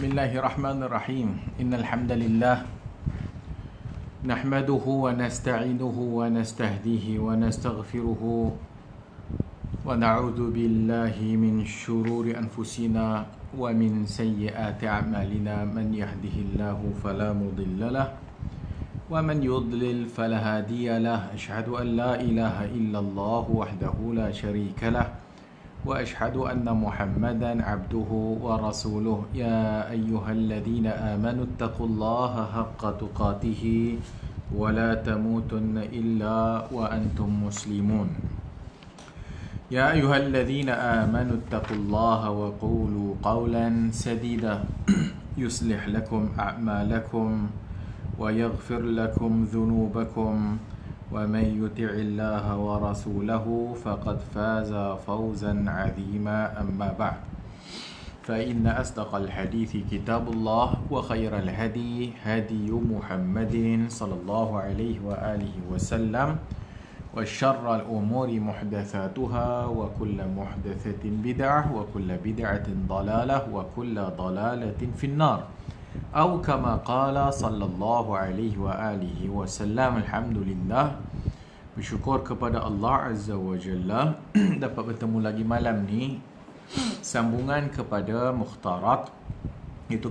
Bismillahirrahmanirrahim. Innal hamdalillah nahmaduhu wa nasta'inuhu wa nastahdihi wa nastaghfiruhu wa na'udzu billahi min shururi anfusina wa min sayyiati a'malina. Man yahdihillahu fala mudilla lahu wa man yudlil fala hadiya lahu. Asyhadu an la ilaha illallah wahdahu la syarika lahu وأشهد أن محمدا عبده ورسوله يا أيها الذين آمنوا اتقوا الله حق تقاته ولا تموتن إلا وأنتم مسلمون يا أيها الذين آمنوا اتقوا الله وقولوا قولا سديدا يصلح لكم أعمالكم ويغفر لكم ذنوبكم ومن يطع الله ورسوله فقد فاز فوزا عظيما. أما بعد فإن أصدق الحديث كتاب الله وخير الهدي هدي محمد صلى الله عليه وآله وسلم وشر الأمور محدثاتها وكل محدثة بدعة وكل بدعة ضلالة وكل ضلالة في النار أو كما قال صلى الله عليه وآله وسلم. Alhamdulillah, bersyukur kepada Allah Azza wa Jalla dapat bertemu lagi malam ni, sambungan kepada Mukhtarat, itu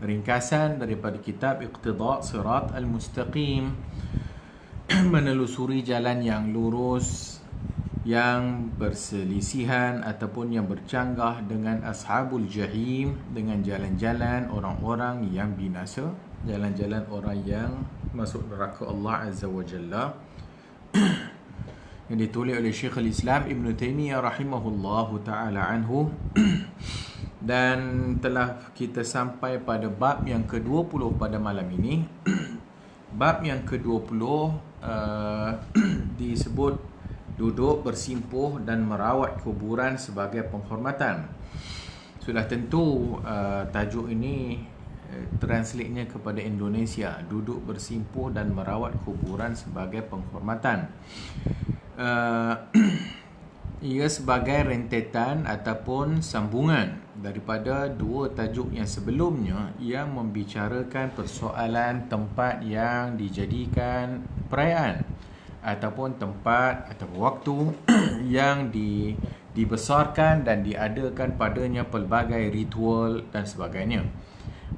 ringkasan daripada kitab Iqtida' Sirat Al-Mustaqim, menelusuri jalan yang lurus, yang berselisihan ataupun yang bercanggah dengan ashabul jahim, dengan jalan-jalan orang-orang yang binasa, jalan-jalan orang yang masuk neraka Allah Azza wa Jalla, yang ditulis oleh Syekhul Islam Ibn Taymiyah rahimahullahu ta'ala anhu. Dan telah kita sampai pada bab yang ke-20 pada malam ini. Bab yang ke-20 disebut duduk bersimpuh dan merawat kuburan sebagai penghormatan. Sudah tentu tajuk ini translate-nya kepada Indonesia, duduk bersimpuh dan merawat kuburan sebagai penghormatan. Ia sebagai rentetan ataupun sambungan daripada dua tajuk yang sebelumnya yang membicarakan persoalan tempat yang dijadikan perayaan ataupun tempat atau waktu yang dibesarkan dan diadakan padanya pelbagai ritual dan sebagainya.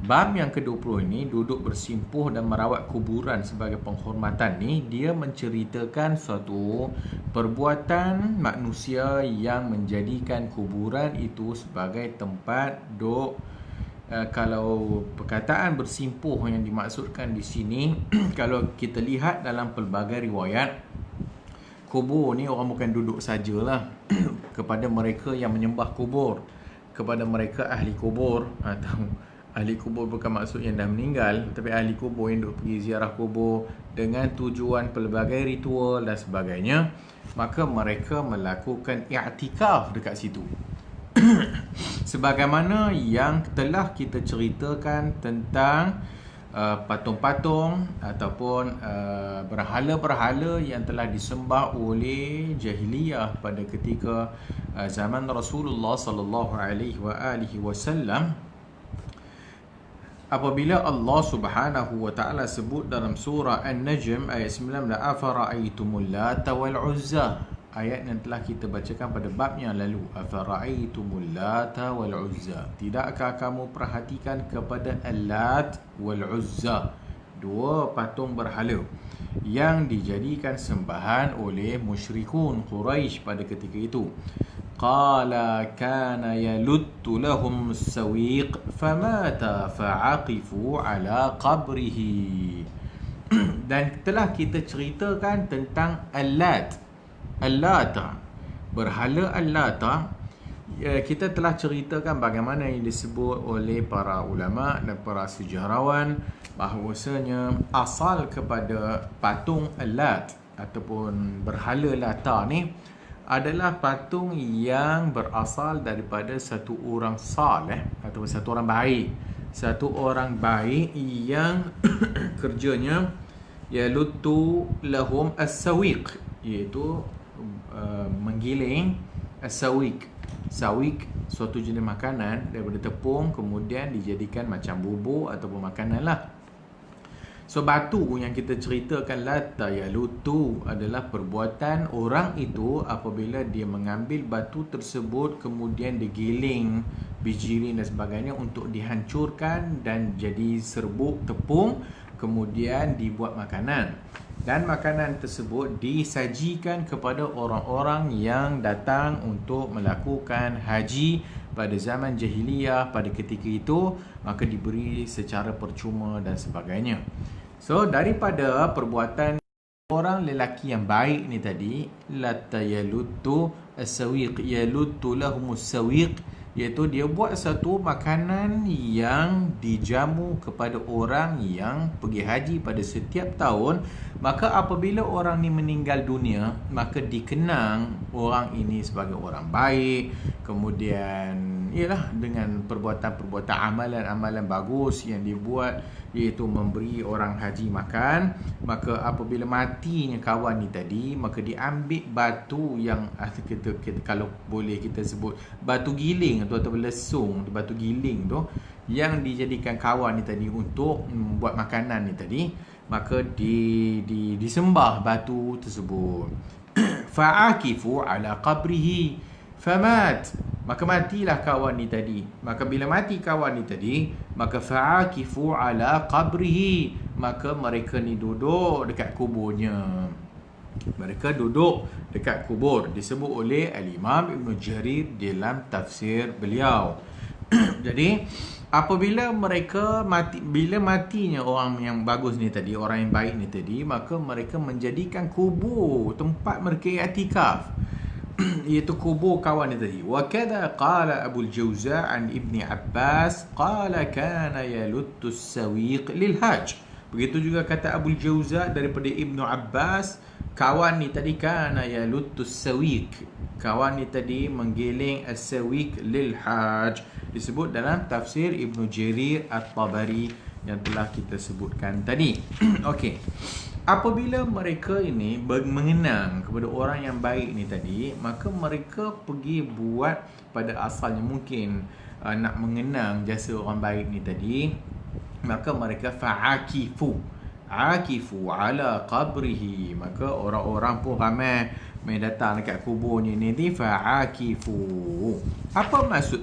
Bab yang ke-20 ini, duduk bersimpuh dan merawat kuburan sebagai penghormatan ni, dia menceritakan suatu perbuatan manusia yang menjadikan kuburan itu sebagai tempat duduk. Kalau perkataan bersimpuh yang dimaksudkan di sini, kalau kita lihat dalam pelbagai riwayat, kubur ni orang bukan duduk sajalah kepada mereka yang menyembah kubur, kepada mereka ahli kubur, atau ahli kubur bukan maksud yang dah meninggal, tapi ahli kubur yang duk pergi ziarah kubur dengan tujuan pelbagai ritual dan sebagainya, maka mereka melakukan i'tikaf dekat situ. Sebagaimana yang telah kita ceritakan tentang patung-patung ataupun berhala-berhala yang telah disembah oleh jahiliyah pada ketika zaman Rasulullah sallallahu alaihi wasallam. Apabila Allah Subhanahu wa taala sebut dalam surah An-Najm ayat 19, afara'aytumul Lata wal Uzza, ayat yang telah kita bacakan pada bab yang lalu, afara'aytumul Lata wal Uzza, tidakkah kamu perhatikan kepada Al-Lat wal Uzza, dua patung berhala yang dijadikan sembahan oleh musyrikun Quraisy pada ketika itu. Qala kana yaluttu lahum sawiq famata fa'aqifu ala qabrihi. Dan telah kita ceritakan tentang Al-Lata, berhala Al-Lata. Kita telah ceritakan bagaimana yang disebut oleh para ulama dan para sejarawan bahawasanya asal kepada patung Al-Lat ataupun berhala Lata ni adalah patung yang berasal daripada satu orang saleh atau satu orang baik. Satu orang baik yang kerjanya yaluttu lahum as-sawiq, iaitu menggiling as-sawiq. Sawiq suatu jenis makanan daripada tepung, kemudian dijadikan macam bubur ataupun makanan lah. So batu yang kita ceritakan lata yalutu adalah perbuatan orang itu apabila dia mengambil batu tersebut kemudian digiling bijirin dan sebagainya untuk dihancurkan dan jadi serbuk tepung, kemudian dibuat makanan. Dan makanan tersebut disajikan kepada orang-orang yang datang untuk melakukan haji pada zaman jahiliyah pada ketika itu, maka diberi secara percuma dan sebagainya. So daripada perbuatan orang lelaki yang baik ni tadi, latta yalutu as-sawiq, yalutu lahumus sawiq, iaitu dia buat satu makanan yang dijamu kepada orang yang pergi haji pada setiap tahun. Maka apabila orang ni meninggal dunia, maka dikenang orang ini sebagai orang baik. Kemudian ialah dengan perbuatan-perbuatan amalan-amalan bagus yang dibuat, iaitu memberi orang haji makan. Maka apabila matinya kawan ni tadi, maka diambil batu yang kita kalau boleh kita sebut batu giling atau lesung, batu giling tu yang dijadikan kawan ni tadi untuk buat makanan ni tadi, maka disembah batu tersebut. Fa'akifu ala qabrihi famat, maka matilah kawan ni tadi. Maka bila mati kawan ni tadi, maka fa'akifu ala qabrihi, maka mereka ni duduk dekat kuburnya. Mereka duduk dekat kubur. Disebut oleh Al-Imam Ibn Jarir dalam tafsir beliau. Jadi apabila mereka mati, bila matinya orang yang bagus ni tadi, orang yang baik ni tadi, maka mereka menjadikan kubur tempat mereka i'tikaf, iaitu kubur kawan ni tadi. Wa kadza qala Abu al-Jawza an Ibn Abbas qala kana yaluttu as-sawiq lil hajj. Begitu juga kata Abu al-Jawza daripada Ibn Abbas, kawan ni tadi kana yaluttu as-sawiq, kawan ni tadi menggiling as-sawiq lil hajj. Disebut dalam tafsir Ibn Jarir At-Tabari yang telah kita sebutkan tadi. Okey. Apabila mereka ini mengenang kepada orang yang baik ni tadi, maka mereka pergi buat pada asalnya mungkin nak mengenang jasa orang baik ni tadi, maka mereka fa'akifu, akifu ala qabrihi, maka orang-orang pun ramai mai datang dekat kuburnya ni fa'akifu. Apa maksud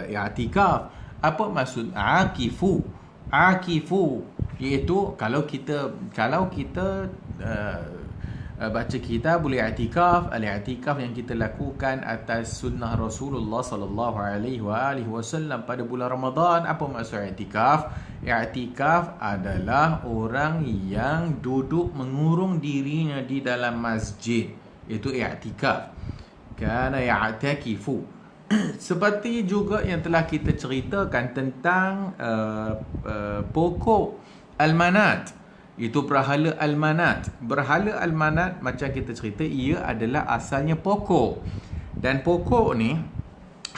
i'tikaf? Apa maksud akifu? Akifu iaitu kalau kita baca kitab i'tikaf, al-i'tikaf yang kita lakukan atas sunnah Rasulullah sallallahu alaihi wasallam pada bulan Ramadan. Apa maksud i'tikaf? I'tikaf adalah orang yang duduk mengurung dirinya di dalam masjid, itu i'tikaf. Kana ya'takifu. Seperti juga yang telah kita ceritakan tentang pokok Al-Manat, itu berhala Al-Manat. Berhala Al-Manat macam kita cerita, ia adalah asalnya pokok. Dan pokok ni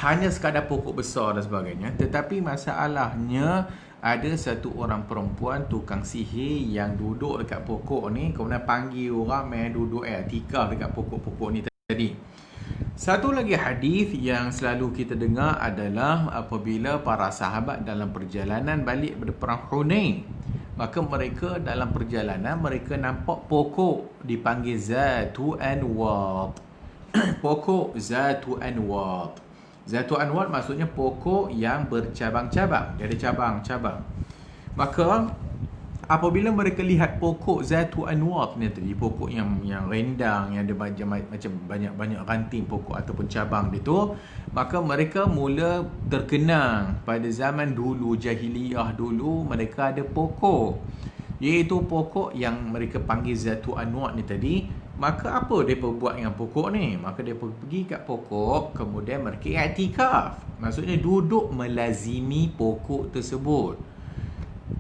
hanya sekadar pokok besar dan sebagainya. Tetapi masalahnya ada satu orang perempuan tukang sihir yang duduk dekat pokok ni, kemudian panggil orang main duduk i'tikaf dekat pokok-pokok ni tadi. Satu lagi hadis yang selalu kita dengar adalah apabila para sahabat dalam perjalanan balik daripada perang Hunain, maka mereka dalam perjalanan mereka nampak pokok dipanggil Zatu Anwat. Pokok Zatu Anwat. Zatu Anwat maksudnya pokok yang bercabang-cabang, dia ada cabang-cabang. Maka apabila mereka lihat pokok Zatu Anwat ni tadi, pokok yang rendang, yang ada macam banyak-banyak ranting pokok ataupun cabang dia tu, maka mereka mula terkenang pada zaman dulu, jahiliyah dulu, mereka ada pokok, iaitu pokok yang mereka panggil Zatu Anwat ni tadi. Maka apa mereka buat dengan pokok ni? Maka mereka pergi kat pokok, kemudian mereka i'tikaf, maksudnya duduk melazimi pokok tersebut.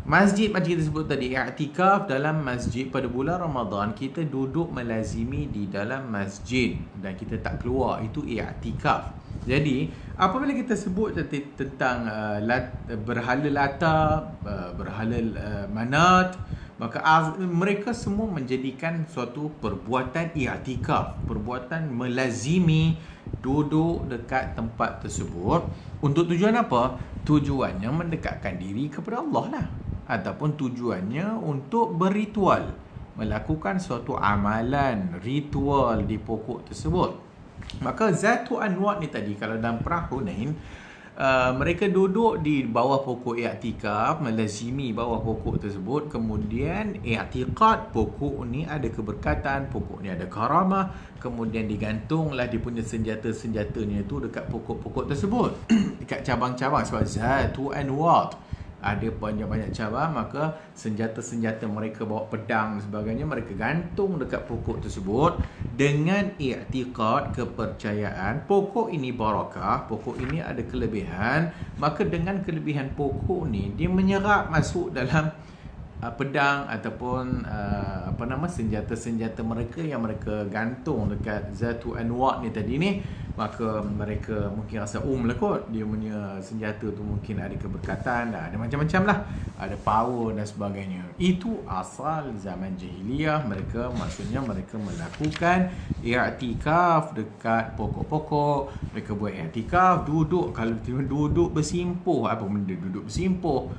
Masjid macam kita sebut tadi, i'tikaf dalam masjid pada bulan Ramadan, kita duduk melazimi di dalam masjid dan kita tak keluar, itu i'tikaf. Jadi apabila kita sebut tentang berhala Lata, berhala Manat, Maka mereka semua menjadikan suatu perbuatan i'tikaf, perbuatan melazimi duduk dekat tempat tersebut. Untuk tujuan apa? Tujuannya mendekatkan diri kepada Allah lah, ataupun tujuannya untuk berritual, melakukan suatu amalan ritual di pokok tersebut. Maka Zatu Anwat ni tadi, kalau dalam perang Hunain, mereka duduk di bawah pokok i'tikaf, melazimi bawah pokok tersebut. Kemudian i'tiqad pokok ni ada keberkatan, pokok ni ada karamah. Kemudian digantunglah dia punya senjata-senjatanya tu dekat pokok-pokok tersebut. Dekat cabang-cabang, sebab Zatu Anwat ada banyak-banyak cabang, maka senjata-senjata mereka, bawa pedang dan sebagainya, mereka gantung dekat pokok tersebut dengan i'tiqad, kepercayaan pokok ini barakah, pokok ini ada kelebihan. Maka dengan kelebihan pokok ni, dia menyerap masuk dalam pedang ataupun senjata-senjata mereka yang mereka gantung dekat Zatu Anwat ni tadi ni. Maka mereka mungkin rasa lah kot, dia punya senjata tu mungkin ada keberkatan, ada macam-macam lah, ada power dan sebagainya. Itu asal zaman jahiliyah. Maksudnya mereka melakukan i'tikaf dekat pokok-pokok. Mereka buat i'tikaf, duduk. Kalau duduk bersimpuh, apa benda duduk bersimpuh?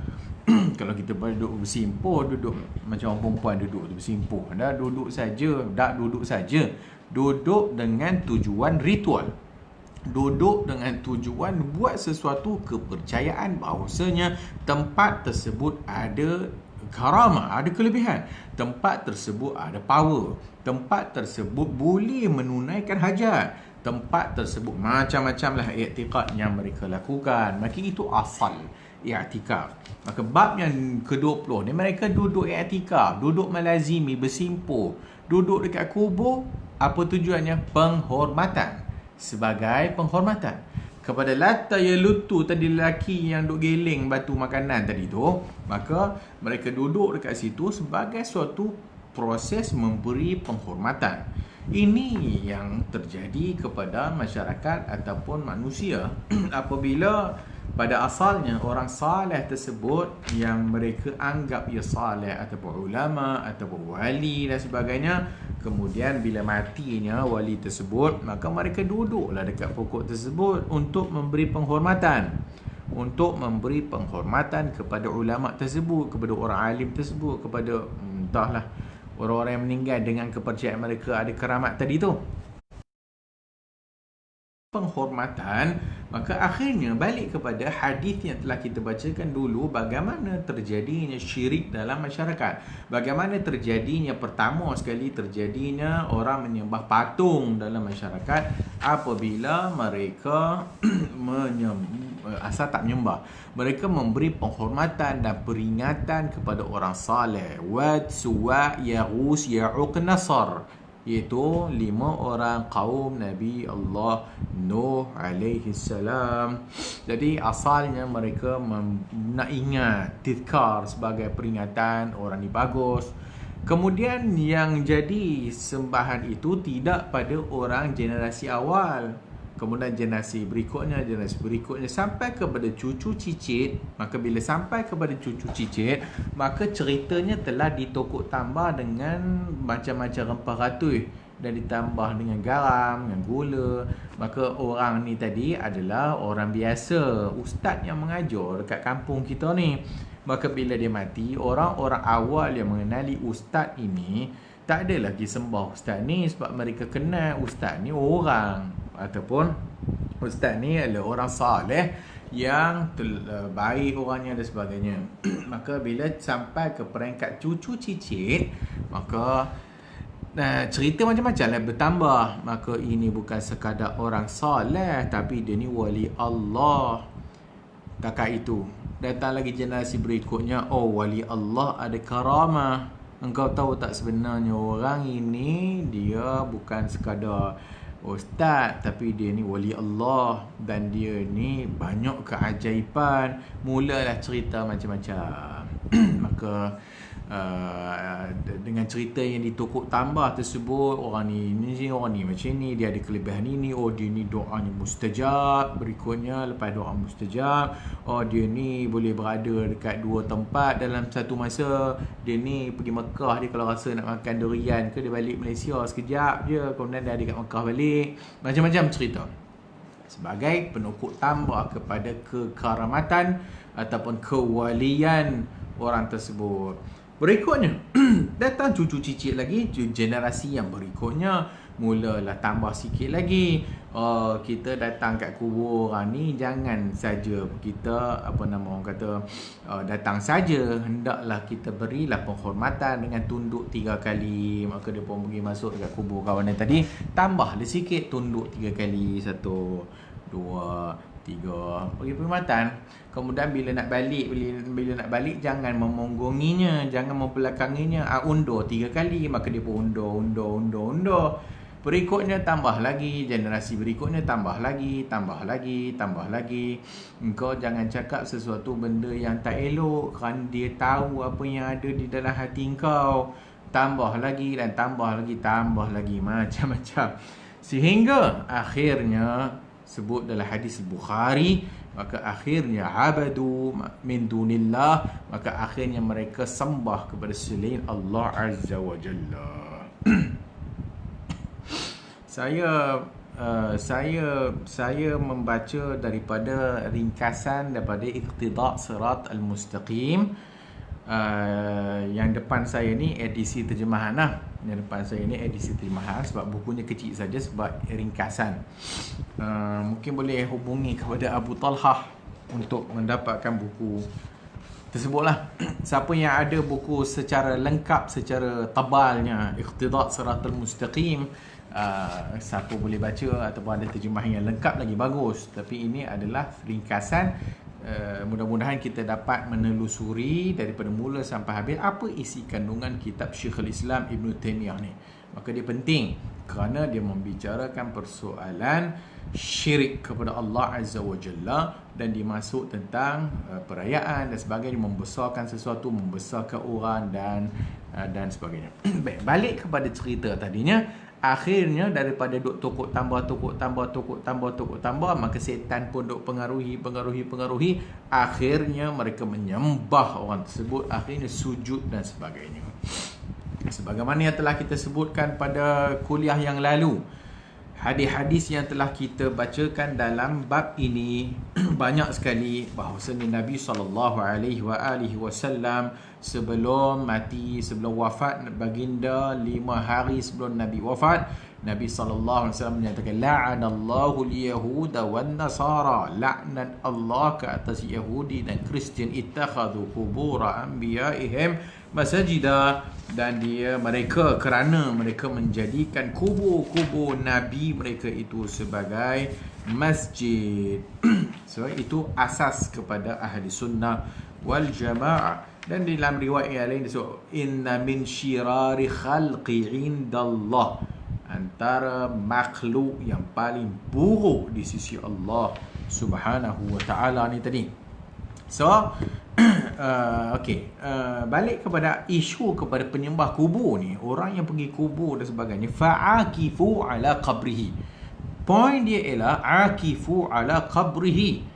Kalau kita duduk bersimpuh, duduk macam orang perempuan duduk bersimpuh, dah duduk saja, duduk dengan tujuan ritual, duduk dengan tujuan buat sesuatu kepercayaan bahawasanya tempat tersebut ada karamah, ada kelebihan, tempat tersebut ada power, tempat tersebut boleh menunaikan hajat, tempat tersebut macam-macam lah i'tiqad yang mereka lakukan. Maka itu asal i'tikaf. Maka bab yang ke-20 ni, mereka duduk i'tikaf, duduk melazimi, bersimpuh, duduk dekat kubur. Apa tujuannya? Penghormatan. Sebagai penghormatan kepada Lata Yalutu tadi, lelaki yang duk geling batu makanan tadi tu. Maka mereka duduk dekat situ sebagai suatu proses memberi penghormatan. Ini yang terjadi kepada masyarakat ataupun manusia apabila pada asalnya orang saleh tersebut yang mereka anggap ia saleh, ataupun ulama, ataupun wali dan sebagainya, kemudian bila matinya wali tersebut, maka mereka duduklah dekat pokok tersebut untuk memberi penghormatan, kepada ulama tersebut, kepada orang alim tersebut, kepada entahlah orang-orang yang meninggal dengan kepercayaan mereka ada keramat tadi tu, penghormatan. Maka akhirnya balik kepada hadis yang telah kita bacakan dulu, bagaimana terjadinya syirik dalam masyarakat, bagaimana terjadinya, pertama sekali terjadinya orang menyembah patung dalam masyarakat apabila mereka asal tak menyembah, mereka memberi penghormatan dan peringatan kepada orang saleh, Wad, Suwa, Yaghus, Ya'uq, Nasr, iaitu 5 orang kaum Nabi Allah Nuh alaihi salam. Jadi asalnya mereka nak ingat, tizkar sebagai peringatan orang ni bagus. Kemudian yang jadi sembahan itu tidak pada orang generasi awal, kemudian generasi berikutnya sampai kepada cucu cicit. Maka bila sampai kepada cucu cicit, maka ceritanya telah ditokok tambah dengan macam-macam rempah ratui dan ditambah dengan garam, dengan gula. Maka orang ni tadi adalah orang biasa, ustaz yang mengajar dekat kampung kita ni. Maka bila dia mati, orang-orang awal yang mengenali ustaz ini tak ada lagi sembah ustaz ni, sebab mereka kenal ustaz ni orang, ataupun ustaz ni adalah orang saleh yang baik orangnya dan sebagainya. Maka bila sampai ke peringkat cucu cicit, maka cerita macam-macam lah bertambah. Maka ini bukan sekadar orang saleh, tapi dia ni wali Allah. Kakak itu datang lagi generasi berikutnya, oh wali Allah ada karamah. Engkau tahu tak sebenarnya orang ini dia bukan sekadar ustaz, tapi dia ni wali Allah dan dia ni banyak keajaiban. Mulalah cerita macam-macam. Maka dengan cerita yang ditukuk tambah tersebut, orang ni macam ni, dia ada kelebihan ini, oh dia ni doanya mustajab, berikutnya lepas doa mustajab, oh dia ni boleh berada dekat 2 tempat dalam satu masa, dia ni pergi Mekah, dia kalau rasa nak makan durian ke, dia balik Malaysia sekejap je, kemudian dia ada kat Mekah balik, macam-macam cerita sebagai penukuk tambah kepada kekaramatan ataupun kewalian orang tersebut. Berikutnya, datang cucu cicit lagi, generasi yang berikutnya, mulalah tambah sikit lagi. Kita datang kat kubur orang ni, jangan saja kita, datang saja. Hendaklah kita berilah penghormatan dengan tunduk 3 kali. Maka dia pun pergi masuk dekat kubur kawan dia tadi, tambahlah sikit, tunduk 3 kali. 1, 2, 3, bagi penghormatan. Kemudian bila nak balik jangan memonggonginya, jangan membelakanginya, undur 3 kali, maka dia pun undur. Berikutnya tambah lagi, generasi berikutnya tambah lagi. Engkau jangan cakap sesuatu benda yang tak elok, kerana dia tahu apa yang ada di dalam hati engkau. Tambah lagi dan tambah lagi, macam-macam, sehingga akhirnya sebut dalam hadis Bukhari, maka akhirnya abadu min dunillah, maka akhirnya mereka sembah kepada selain Allah Azza wa Jalla. Saya membaca daripada ringkasan daripada Iqtida' Sirat Al-Mustaqim. Yang depan saya ni edisi terjemahan lah. Sebab bukunya kecil saja, sebab ringkasan. Mungkin boleh hubungi kepada Abu Talhah untuk mendapatkan buku tersebut lah. Siapa yang ada buku secara lengkap, secara tebalnya, Iqtida' Siratal Mustaqim, siapa boleh baca, ataupun ada terjemahan yang lengkap lagi bagus. Tapi ini adalah ringkasan. Mudah-mudahan kita dapat menelusuri daripada mula sampai habis apa isi kandungan kitab Syekhul Islam Ibn Taymiyah ni. Maka dia penting kerana dia membicarakan persoalan syirik kepada Allah Azza wa Jalla, dan dimasuk tentang perayaan dan sebagainya, membesarkan sesuatu, membesarkan orang dan sebagainya. Baik, balik kepada cerita tadinya. Akhirnya daripada duk tukuk tambah, maka setan pun duk pengaruhi. Akhirnya mereka menyembah orang tersebut, akhirnya sujud dan sebagainya. Sebagaimana yang telah kita sebutkan pada kuliah yang lalu, hadis-hadis yang telah kita bacakan dalam bab ini banyak sekali bahawasanya Nabi SAW sebelum mati, sebelum wafat baginda, 5 hari sebelum Nabi wafat, Nabi SAW menyatakan la'anallahu al-yahuda wan nasara, laknat Allah ke atas Yahudi dan Kristian, ittakhadhu qubura anbiya'ihim masajida, dan mereka kerana mereka menjadikan kubur-kubur nabi mereka itu sebagai masjid. So itu asas kepada ahli sunnah wal jamaah. Dan di dalam riwayat yang lain disebut inna min syirari khalqi indallah, antara makhluk yang paling buruk di sisi Allah Subhanahu wa ta'ala ni tadi. So balik kepada isu kepada penyembah kubur ni, orang yang pergi kubur dan sebagainya, fa'akifu ala qabrihi. Point dia ialah akifu ala qabrihi,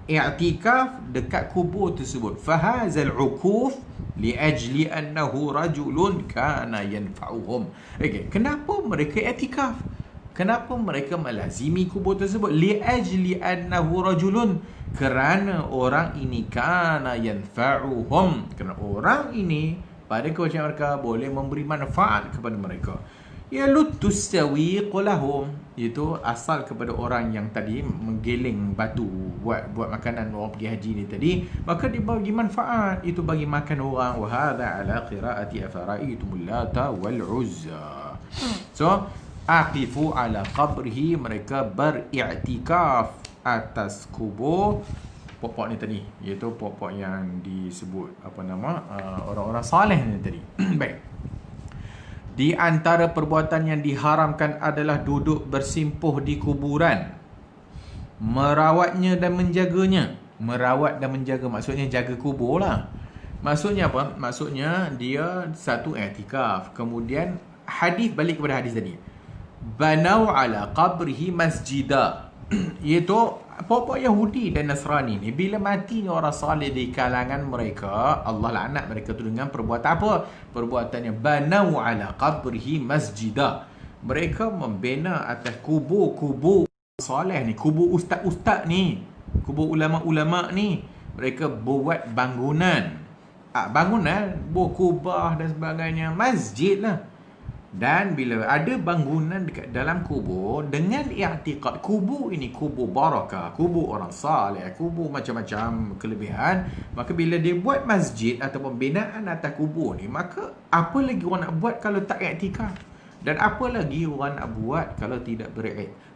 i'tikaf dekat kubur tersebut. Fahazal ukuf liajli annahu rajulun kana yanfa'uhum. Okay, kenapa mereka i'tikaf? Kenapa mereka melazimi kubur tersebut? Liajli annahu rajulun, kerana orang ini kana yanfa'uhum, kerana orang ini pada kewajiban mereka boleh memberi manfaat kepada mereka. Ya lutustawiq lahum, itu asal kepada orang yang tadi menggeling batu buat makanan orang pergi haji ni tadi, maka dia bagi manfaat itu bagi makan orang. Wa hadha ala qiraati afaraitumul lata wal uzza. So aqifu ala qabrihi, mereka beriktikaf atas kubur pokok ni tadi, iaitu pokok yang disebut orang-orang saleh ni tadi. Baik. Di antara perbuatan yang diharamkan adalah duduk bersimpuh di kuburan, merawatnya dan menjaganya. Merawat dan menjaga maksudnya jaga kubur lah. Maksudnya apa? Maksudnya dia satu i'tikaf. Kemudian hadis balik kepada hadis tadi. Banau ala qabrihi masjida. Iaitu pokok Yahudi dan Nasrani ni bila mati ni orang saleh di kalangan mereka, Allah laknat mereka tu dengan perbuatan apa? Perbuatannya banau ala qabrihi masjida. Mereka membina atas kubur-kubur soleh ni, kubur ustaz-ustaz ni, kubur ulama-ulama ni. Mereka buat bangunan. Bangunan, kubah dan sebagainya, masjid lah. Dan bila ada bangunan dekat dalam kubur dengan i'tiqad kubur ini kubur barakah, kubur orang saleh, kubur macam-macam kelebihan, maka bila dia buat masjid ataupun binaan atas kubur ni, maka apa lagi orang nak buat kalau tak i'tikaf? Dan apa lagi orang nak buat kalau tidak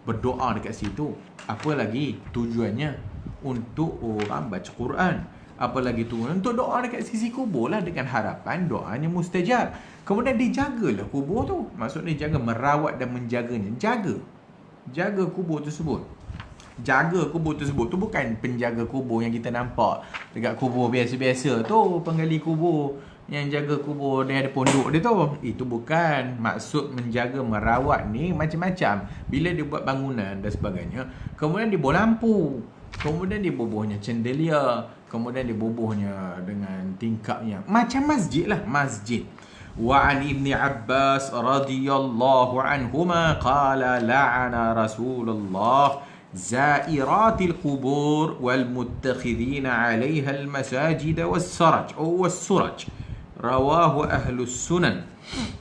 berdoa dekat situ? Apa lagi tujuannya? Untuk orang baca Quran. Apa lagi tu? Untuk doa dekat sisi kubur lah, dengan harapan doanya mustajab. Kemudian dijagalah kubur tu. Maksudnya jaga, merawat dan menjaganya. Jaga kubur tersebut. Jaga kubur tersebut tu bukan penjaga kubur yang kita nampak dekat kubur biasa-biasa tu, penggali kubur yang jaga kubur dia ada pondok dia tu. Itu bukan. Maksud menjaga, merawat ni macam-macam. Bila dia buat bangunan dan sebagainya, kemudian dia bubuh lampu, kemudian dia bubuhnya chandelier, kemudian dia bubuhnya dengan tingkapnya macam masjid lah, masjid. Wa an Ibn Abbas radhiyallahu anhuma qala la'ana Rasulullah zairatil qubur wal muttakhidhin 'alayha al masajid was suraj. Rawahu ahlus sunan.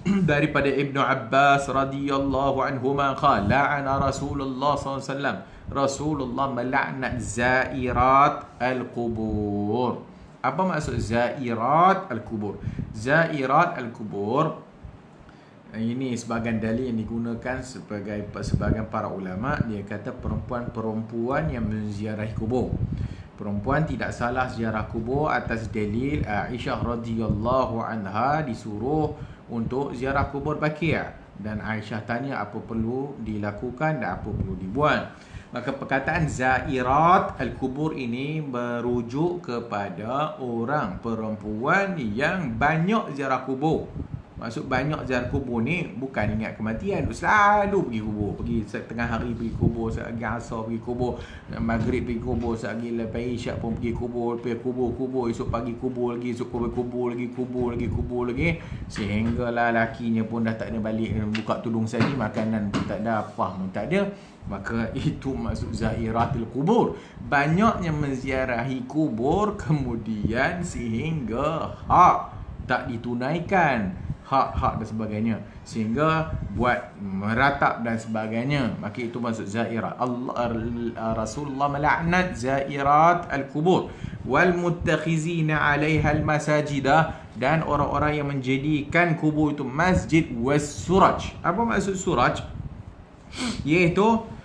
Daripada Ibn Abbas radhiyallahu anhuma qala la'ana Rasulullah sallallahu alaihi wasallam, Rasulullah melaknat zairat al-qubur. Apa maksud zairat al-qubur? Zairat al-qubur ini sebahagian dalil yang digunakan sebagai para ulama. Dia kata perempuan-perempuan yang menziarahi kubur. Perempuan tidak salah ziarah kubur atas dalil Aisyah radhiyallahu anha disuruh untuk ziarah kubur Baqi'. Dan Aisyah tanya apa perlu dilakukan dan apa perlu dibuat. Maka perkataan zairat al-kubur ini merujuk kepada orang perempuan yang banyak ziarah kubur. Maksud banyak ziarah kubur ni bukan ingat kematian, selalu pergi kubur. Pergi setengah hari pergi kubur, sehari asar pergi kubur, maghrib pergi kubur, sehari lepas isyak pun pergi kubur, pergi kubur, esok pagi kubur lagi, esok kubur lagi, sehinggalah lakinya pun dah tak ada balik, buka tudung saja, makanan pun tak ada, apa pun tak ada. Maka itu maksud zairatul kubur. Banyaknya menziarahi kubur, kemudian sehingga hak tak ditunaikan, hak-hak dan sebagainya, sehingga buat meratap dan sebagainya. Maka itu maksud zairat. Rasulullah melaknat zairat al-kubur wal muttakhizina 'alaiha al-masajidah, dan orang-orang yang menjadikan kubur itu masjid, was suraj. Apa maksud suraj? Iaitu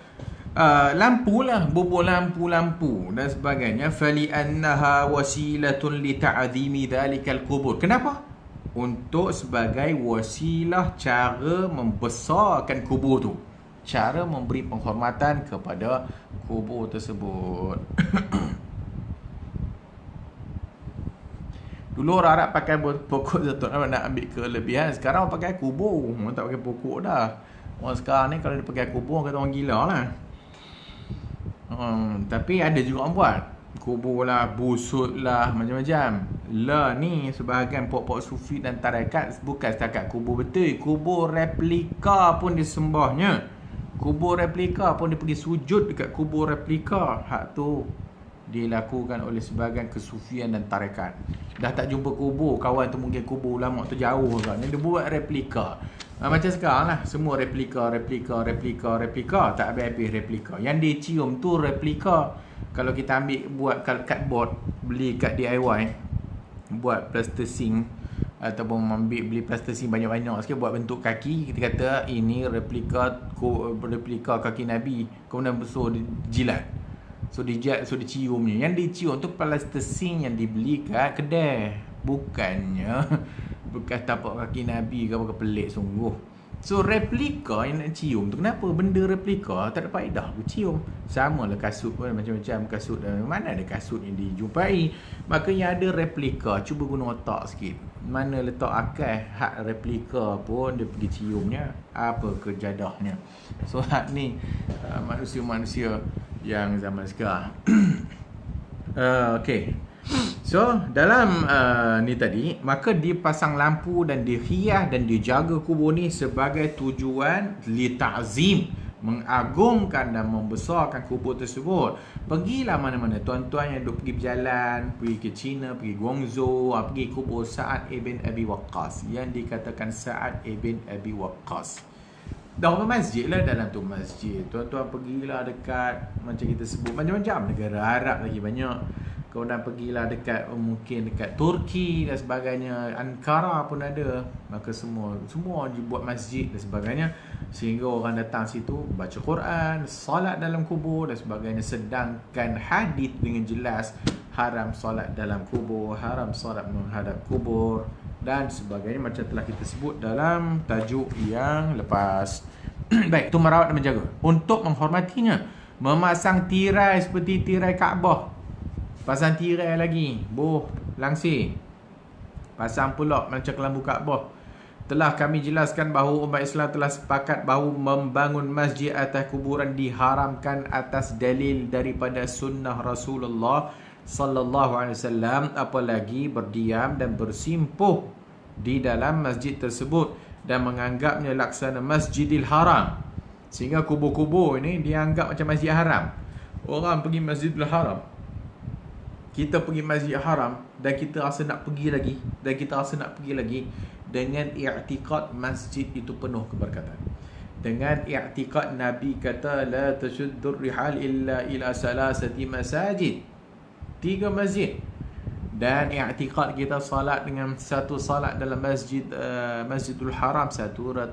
lampu lah, bubuh lampu dan sebagainya. Fali annaha wasilatun li ta'zimi dhalikal qubur. Kenapa? Untuk sebagai wasilah cara membesarkan kubur tu, cara memberi penghormatan kepada kubur tersebut. Dulu orang Arab pakai pokok zaitun nak ambil kelebihan. Sekarang orang pakai kubur, orang tak pakai pokok dah. Orang sekarang ni kalau dia pakai kubur kata orang gila lah. Tapi ada juga orang buat kubur lah, busut lah, macam-macam lah. Ni sebahagian pokok sufi dan tarekat bukan setakat kubur betul, kubur replika pun disembahnya. Kubur replika pun dia pergi sujud dekat kubur replika. Hak tu dilakukan oleh sebahagian kesufian dan tarekat. Dah tak jumpa kubur kawan tu, mungkin kubur ulama tu jauh kan, dia buat replika. Macam sekarang lah, semua replika, tak habis-habis replika. Yang dicium tu replika. Kalau kita ambil buat cardboard, beli kat DIY, buat plastising ataupun beli plastising banyak-banyak sikit, buat bentuk kaki, kita kata ini replika kaki Nabi, kemudian so jilat, so diciumnya. Yang dicium tu plastising yang dibeli kat kedai, bukannya bekas tapak kaki Nabi ke apa, pelik sungguh. So replika yang nak cium tu, kenapa benda replika tak ada faedah aku cium? Sama lah kasut pun macam-macam kasut. Mana ada kasut yang dijumpai? Maka yang ada replika, cuba guna otak sikit. Mana letak akal hak replika pun dia pergi ciumnya, apa kejadahnya? So hak ni manusia-manusia yang zaman sekarang. Okay. So dalam ni tadi, maka dipasang lampu dan dihias dan dijaga kubur ni sebagai tujuan li ta'zim, mengagungkan dan membesarkan kubur tersebut. Pergilah mana-mana tuan-tuan yang duk pergi berjalan, pergi ke China, pergi Guangzhou, pergi kubur Sa'ad ibn Abi Waqqas, yang dikatakan Sa'ad ibn Abi Waqqas. Dah apa masjid lah dalam tu masjid. Tuan-tuan pergilah dekat, macam kita sebut macam-macam negara Arab lagi banyak. Kau dah pergilah dekat, mungkin dekat Turki dan sebagainya, Ankara pun ada. Maka semua buat masjid dan sebagainya, sehingga orang datang situ baca Quran, solat dalam kubur dan sebagainya. Sedangkan hadis dengan jelas haram solat dalam kubur, haram solat menghadap kubur dan sebagainya, macam telah kita sebut dalam tajuk yang lepas. Baik, itu merawat dan menjaga. Untuk menghormatinya, memasang tirai seperti tirai Kaabah. Pasang tirai lagi, langsir. Pasang pula macam kelambu Kaabah. Telah kami jelaskan bahawa umat Islam telah sepakat bahawa membangun masjid atas kuburan diharamkan atas dalil daripada sunnah Rasulullah sallallahu alaihi wasallam, apalagi berdiam dan bersimpuh di dalam masjid tersebut dan menganggapnya laksana Masjidil Haram. Sehingga kubur-kubur ini dianggap macam masjid haram. Orang pergi Masjidil Haram, kita pergi Masjid Haram dan kita rasa nak pergi lagi, dan kita rasa nak pergi lagi dengan i'tiqad masjid itu penuh keberkatan. Dengan i'tiqad Nabi kata la tashuddur rihal illa ila salasati masajid, 3 masjid. Dan i'tiqad kita salat dengan satu salat dalam Masjidul Haram 100,000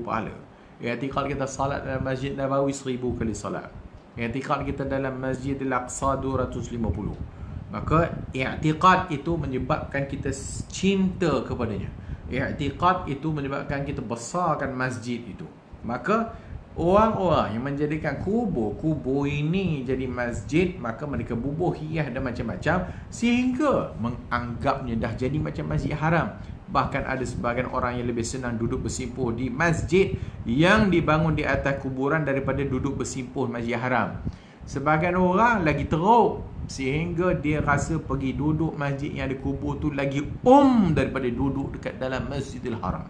pahala. I'tiqad kita salat dalam Masjid Nabawi 1000 kali salat. I'tiqad kita dalam Masjidil Aqsa 250. Maka i'tiqad itu menyebabkan kita cinta kepadanya. I'tiqad itu menyebabkan kita besarkan masjid itu. Maka orang-orang yang menjadikan kubur ini jadi masjid, maka mereka bubuh hias dan macam-macam sehingga menganggapnya dah jadi macam masjid haram. Bahkan ada sebahagian orang yang lebih senang duduk bersimpuh di masjid yang dibangun di atas kuburan daripada duduk bersimpuh masjid haram. Sebahagian orang lagi teruk, sehingga dia rasa pergi duduk masjid yang ada kubur tu lagi daripada duduk dekat dalam Masjidil Haram.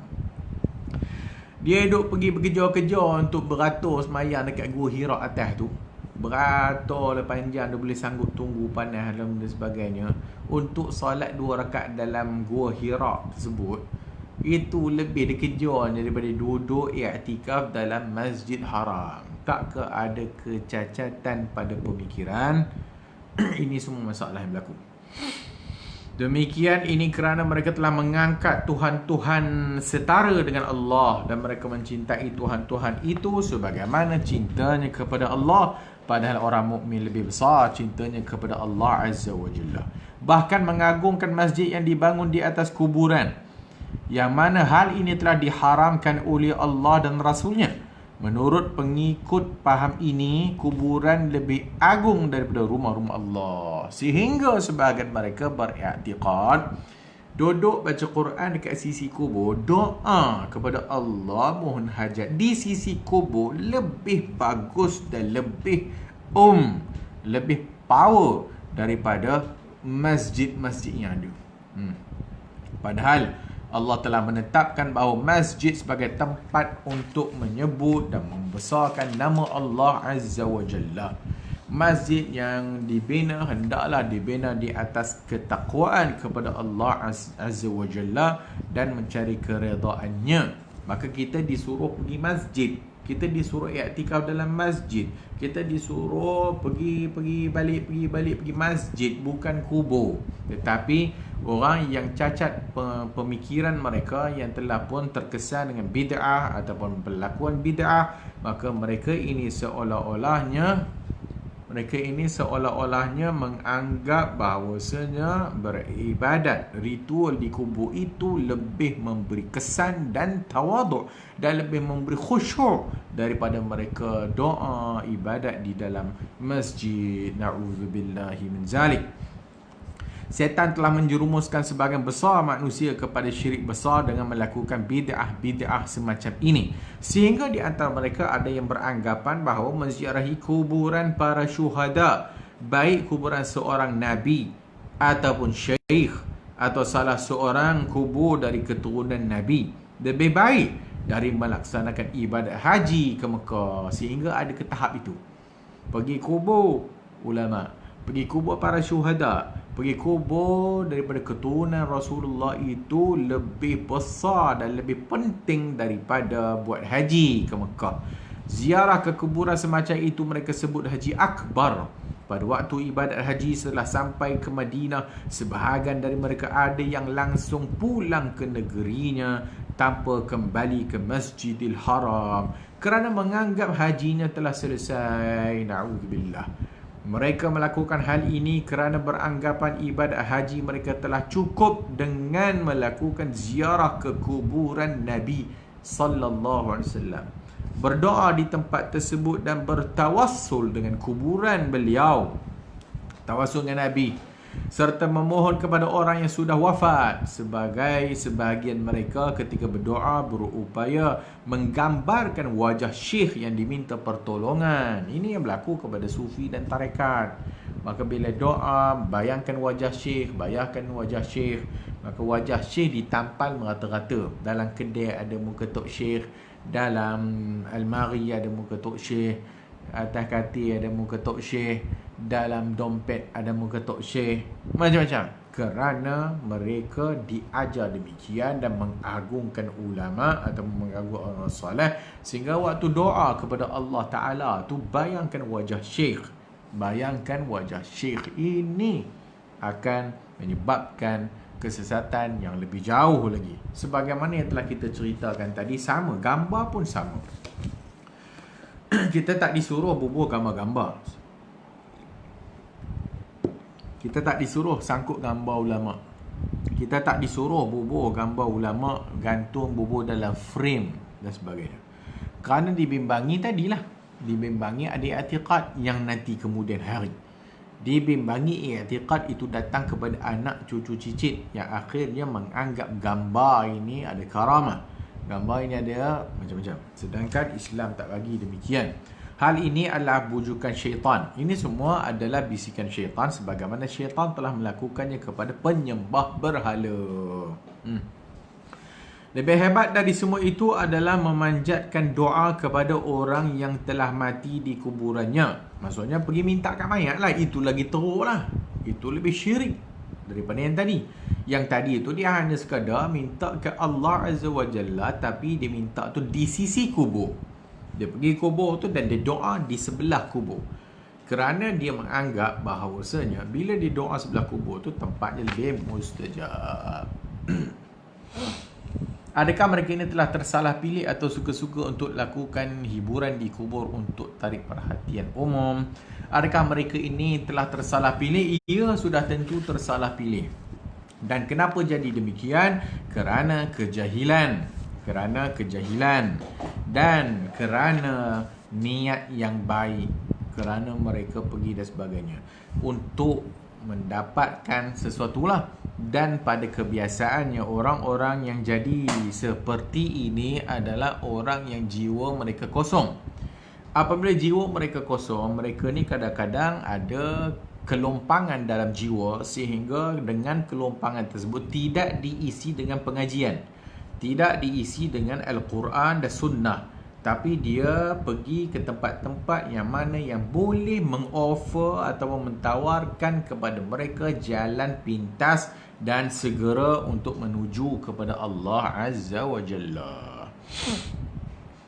Dia duduk pergi berkejar-kejar untuk beratur semayang dekat Gua Hira atas tu. Beratur lah panjang, dia boleh sanggup tunggu panas dan sebagainya. Untuk solat 2 rakaat dalam Gua Hira tersebut, itu lebih dikejar daripada duduk i'tikaf dalam Masjid Haram. Takkah ada kecacatan pada pemikiran? Ini semua masalah yang berlaku. Demikian ini kerana mereka telah mengangkat Tuhan-Tuhan setara dengan Allah, dan mereka mencintai Tuhan-Tuhan itu sebagaimana cintanya kepada Allah. Padahal orang mukmin lebih besar cintanya kepada Allah Azza wa Jalla. Bahkan mengagungkan masjid yang dibangun di atas kuburan, yang mana hal ini telah diharamkan oleh Allah dan Rasulnya. Menurut pengikut faham ini, kuburan lebih agung daripada rumah-rumah Allah. Sehingga sebahagian mereka beriktikad duduk baca Quran dekat sisi kubur, doa kepada Allah, mohon hajat di sisi kubur lebih bagus dan lebih power daripada masjid-masjid yang ada. Padahal Allah telah menetapkan bahawa masjid sebagai tempat untuk menyebut dan membesarkan nama Allah Azza wa Jalla. Masjid yang dibina hendaklah dibina di atas ketakwaan kepada Allah Azza wa Jalla dan mencari keredaannya. Maka kita disuruh pergi masjid, kita disuruh i'tikaf dalam masjid, kita disuruh pergi balik pergi masjid, bukan kubur. Tetapi orang yang cacat pemikiran mereka, yang telah pun terkesan dengan bid'ah ataupun perlakuan bid'ah, maka mereka ini seolah-olahnya Mereka ini seolah-olahnya menganggap bahawasanya beribadat, ritual di kubur itu lebih memberi kesan dan tawaduk dan lebih memberi khusyuk daripada mereka doa ibadat di dalam masjid. Na'udzubillahi min zalik. Setan telah menjerumuskan sebahagian besar manusia kepada syirik besar dengan melakukan bid'ah semacam ini. Sehingga di antara mereka ada yang beranggapan bahawa menziarahi kuburan para syuhada, baik kuburan seorang nabi ataupun syekh atau salah seorang kubur dari keturunan nabi, lebih baik dari melaksanakan ibadat haji ke Mekah. Sehingga ada ke tahap itu. Pergi kubur ulama, pergi kubur para syuhada, pergi kubur daripada keturunan Rasulullah itu lebih besar dan lebih penting daripada buat haji ke Mekah. Ziarah ke kuburan semacam itu mereka sebut haji akbar. Pada waktu ibadat haji setelah sampai ke Madinah, sebahagian dari mereka ada yang langsung pulang ke negerinya tanpa kembali ke Masjidil Haram kerana menganggap hajinya telah selesai. Na'udzubillah. Mereka melakukan hal ini kerana beranggapan ibadat haji mereka telah cukup dengan melakukan ziarah ke kuburan Nabi sallallahu alaihi wasallam, berdoa di tempat tersebut dan bertawassul dengan kuburan beliau, tawassul dengan Nabi, serta memohon kepada orang yang sudah wafat. Sebagai sebahagian mereka ketika berdoa berupaya menggambarkan wajah syekh yang diminta pertolongan. Ini yang berlaku kepada sufi dan tarekat. Maka bila doa, bayangkan wajah syekh, maka wajah syekh ditampal merata-rata. Dalam kedai ada muka Tok Syekh, dalam almari ada muka Tok Syekh, atas katil ada muka Tok Syekh, dalam dompet ada muka Tok Syekh, macam-macam. Kerana mereka diajar demikian dan mengagungkan ulama atau mengagungkan orang soleh, sehingga waktu doa kepada Allah Ta'ala tu bayangkan wajah syekh. Bayangkan wajah syekh ini akan menyebabkan kesesatan yang lebih jauh lagi. Sebagaimana yang telah kita ceritakan tadi, sama, gambar pun sama. Kita tak disuruh bubuh gambar-gambar. Kita tak disuruh sangkut gambar ulama. Kita tak disuruh bubuh gambar ulama, gantung bubuh dalam frame dan sebagainya. Kerana dibimbangi tadilah. Dibimbangi ada i'tiqad yang nanti kemudian hari. Dibimbangi i'tiqad itu datang kepada anak cucu cicit yang akhirnya menganggap gambar ini ada karamah. Gambar ini ada macam-macam. Sedangkan Islam tak bagi demikian. Hal ini adalah bujukan syaitan. Ini semua adalah bisikan syaitan sebagaimana syaitan telah melakukannya kepada penyembah berhala. Lebih hebat dari semua itu adalah memanjatkan doa kepada orang yang telah mati di kuburannya. Maksudnya pergi minta kat mayat lah. Itu lagi teruk lah. Itu lebih syirik daripada yang tadi. Yang tadi itu dia hanya sekadar minta ke Allah Azza wa Jalla, tapi dia minta tu di sisi kubur. Dia pergi kubur tu dan dia doa di sebelah kubur. Kerana dia menganggap bahawasanya bila dia doa sebelah kubur tu tempatnya lebih mustajab. Adakah mereka ini telah tersalah pilih atau suka-suka untuk lakukan hiburan di kubur untuk tarik perhatian umum? Adakah mereka ini telah tersalah pilih? Ia sudah tentu tersalah pilih. Dan kenapa jadi demikian? Kerana kejahilan. Dan kerana niat yang baik, kerana mereka pergi dan sebagainya untuk mendapatkan sesuatu lah. Dan pada kebiasaannya orang-orang yang jadi seperti ini adalah orang yang jiwa mereka kosong. Apabila jiwa mereka kosong, mereka ni kadang-kadang ada kelompangan dalam jiwa, sehingga dengan kelompangan tersebut tidak diisi dengan pengajian, tidak diisi dengan Al-Quran dan Sunnah, tapi dia pergi ke tempat-tempat yang mana yang boleh mengoffer atau mentawarkan kepada mereka jalan pintas dan segera untuk menuju kepada Allah Azza wa Jalla.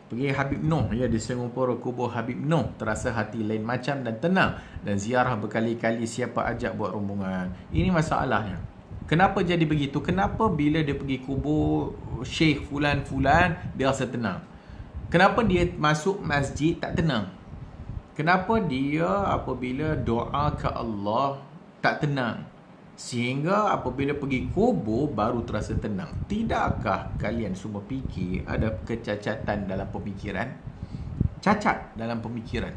Pergi Habib Noh, ya, di Singapura kubur Habib Noh, terasa hati lain macam dan tenang, dan ziarah berkali-kali siapa ajak buat rombongan. Ini masalahnya. Kenapa jadi begitu? Kenapa bila dia pergi kubur Syekh Fulan-Fulan dia rasa tenang? Kenapa dia masuk masjid tak tenang? Kenapa dia apabila doa ke Allah tak tenang? Sehingga apabila pergi kubur baru terasa tenang. Tidakkah kalian semua fikir ada kecacatan dalam pemikiran? Cacat dalam pemikiran.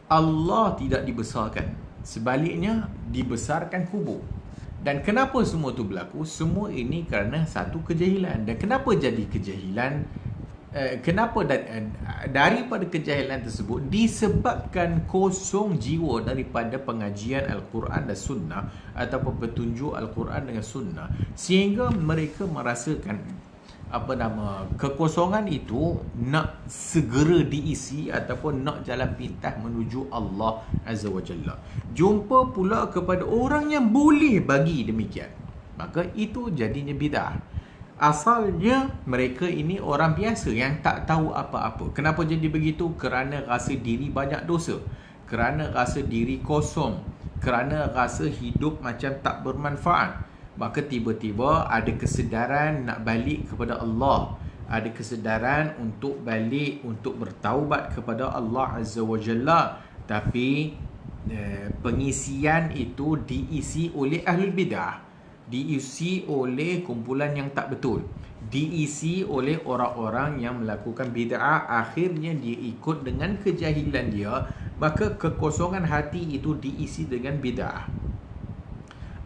Allah tidak dibesarkan. Sebaliknya, dibesarkan kubur. Dan kenapa semua itu berlaku? Semua ini kerana satu kejahilan. Dan kenapa jadi kejahilan? Daripada kejahilan tersebut disebabkan kosong jiwa daripada pengajian Al-Quran dan Sunnah ataupun petunjuk Al-Quran dengan Sunnah, sehingga mereka merasakan kekosongan itu nak segera diisi ataupun nak jalan pintas menuju Allah Azza wa Jalla. Jumpa pula kepada orang yang boleh bagi demikian, maka itu jadinya bid'ah. Asalnya mereka ini orang biasa yang tak tahu apa-apa. Kenapa jadi begitu? Kerana rasa diri banyak dosa, kerana rasa diri kosong, kerana rasa hidup macam tak bermanfaat. Maka tiba-tiba ada kesedaran nak balik kepada Allah, ada kesedaran untuk balik, untuk bertaubat kepada Allah Azza wa Jalla. Tapi pengisian itu diisi oleh ahlul bid'ah, diisi oleh kumpulan yang tak betul, diisi oleh orang-orang yang melakukan bid'ah. Akhirnya dia ikut dengan kejahilan dia, maka kekosongan hati itu diisi dengan bid'ah.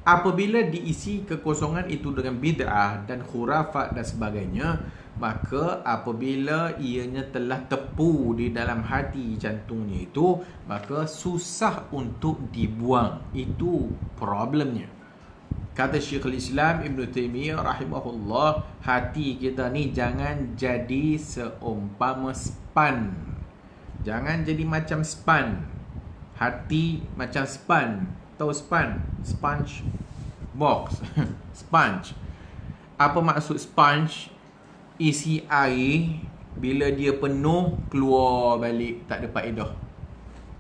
Apabila diisi kekosongan itu dengan bid'ah dan khurafat dan sebagainya, maka apabila ianya telah tepu di dalam hati jantungnya itu, maka susah untuk dibuang. Itu problemnya. Kata Syekhul Islam Ibn Taymiyah rahimahullah, hati kita ni jangan jadi seumpama span. Jangan jadi macam span. Hati macam span. Tahu span? Sponge box. Sponge. Apa maksud sponge? Isi air, bila dia penuh, keluar balik, tak ada faedah.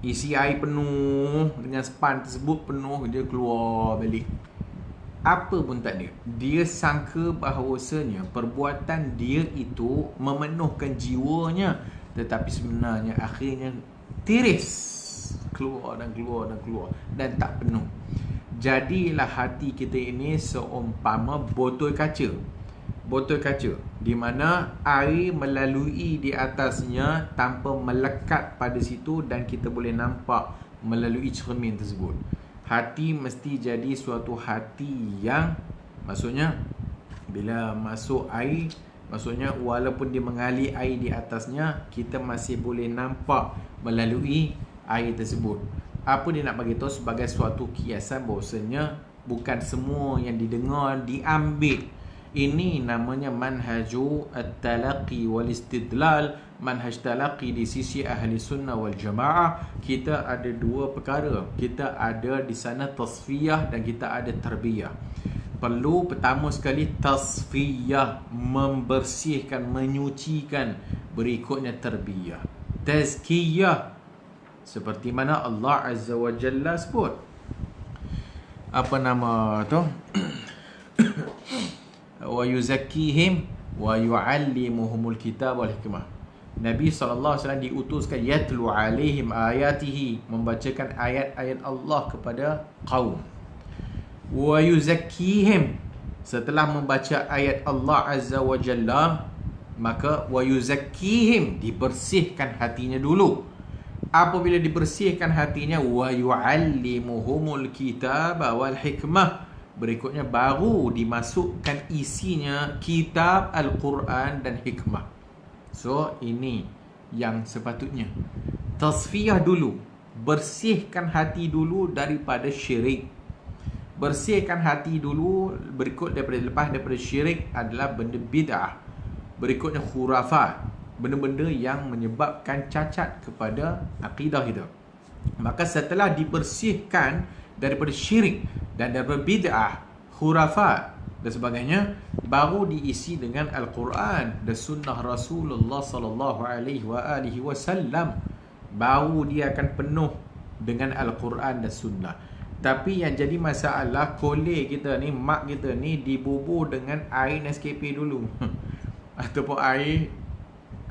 Isi air penuh dengan span tersebut, penuh, dia keluar balik, apa pun tak ada. Dia sangka bahawasanya perbuatan dia itu memenuhkan jiwanya, tetapi sebenarnya akhirnya tiris, keluar dan keluar dan keluar, dan tak penuh. Jadilah hati kita ini seumpama botol kaca. Botol kaca di mana air melalui di atasnya tanpa melekat pada situ, dan kita boleh nampak melalui cermin tersebut. Hati mesti jadi suatu hati yang, maksudnya bila masuk air, maksudnya walaupun dia mengalir air di atasnya, kita masih boleh nampak melalui air tersebut. Apa dia nak bagi tahu sebagai suatu kiasan bahawasanya bukan semua yang didengar diambil. Ini namanya manhaju at-talaqi wal istidlal. Manhaj talaqi di sisi ahli sunnah wal jamaah, kita ada dua perkara. Kita ada di sana tasfiyah dan kita ada tarbiyah. Perlu pertama sekali tasfiyah, membersihkan, menyucikan. Berikutnya tarbiyah, tazkiyah, seperti mana Allah Azza wa Jalla sebut. Apa nama tu? Wa yuzakkihim wa yu'allimuhumul kitab wal hikmah. Nabi SAW diutuskan yatlu alaihim ayatihi, membacakan ayat-ayat Allah kepada kaum. Wa yuzakkihim, setelah membaca ayat Allah Azza wa Jalla, maka wa yuzakkihim, dibersihkan hatinya dulu. Apabila dibersihkan hatinya, wa yu'allimuhumul kitab wal hikmah, berikutnya baru dimasukkan isinya kitab Al-Quran dan hikmah. So ini yang sepatutnya. Tasfiyah dulu, bersihkan hati dulu daripada syirik. Bersihkan hati dulu. Berikut lepas daripada syirik adalah benda bid'ah. Berikutnya khurafat, benda-benda yang menyebabkan cacat kepada akidah kita. Maka setelah dibersihkan daripada syirik dan daripada bid'ah, khurafat dan sebagainya, baru diisi dengan Al-Quran dan sunnah Rasulullah sallallahu alaihi wasallam. Baru dia akan penuh dengan Al-Quran dan sunnah. Tapi yang jadi masalah, kolej kita ni, mak kita ni dibubur dengan air Nescafe dulu ataupun air,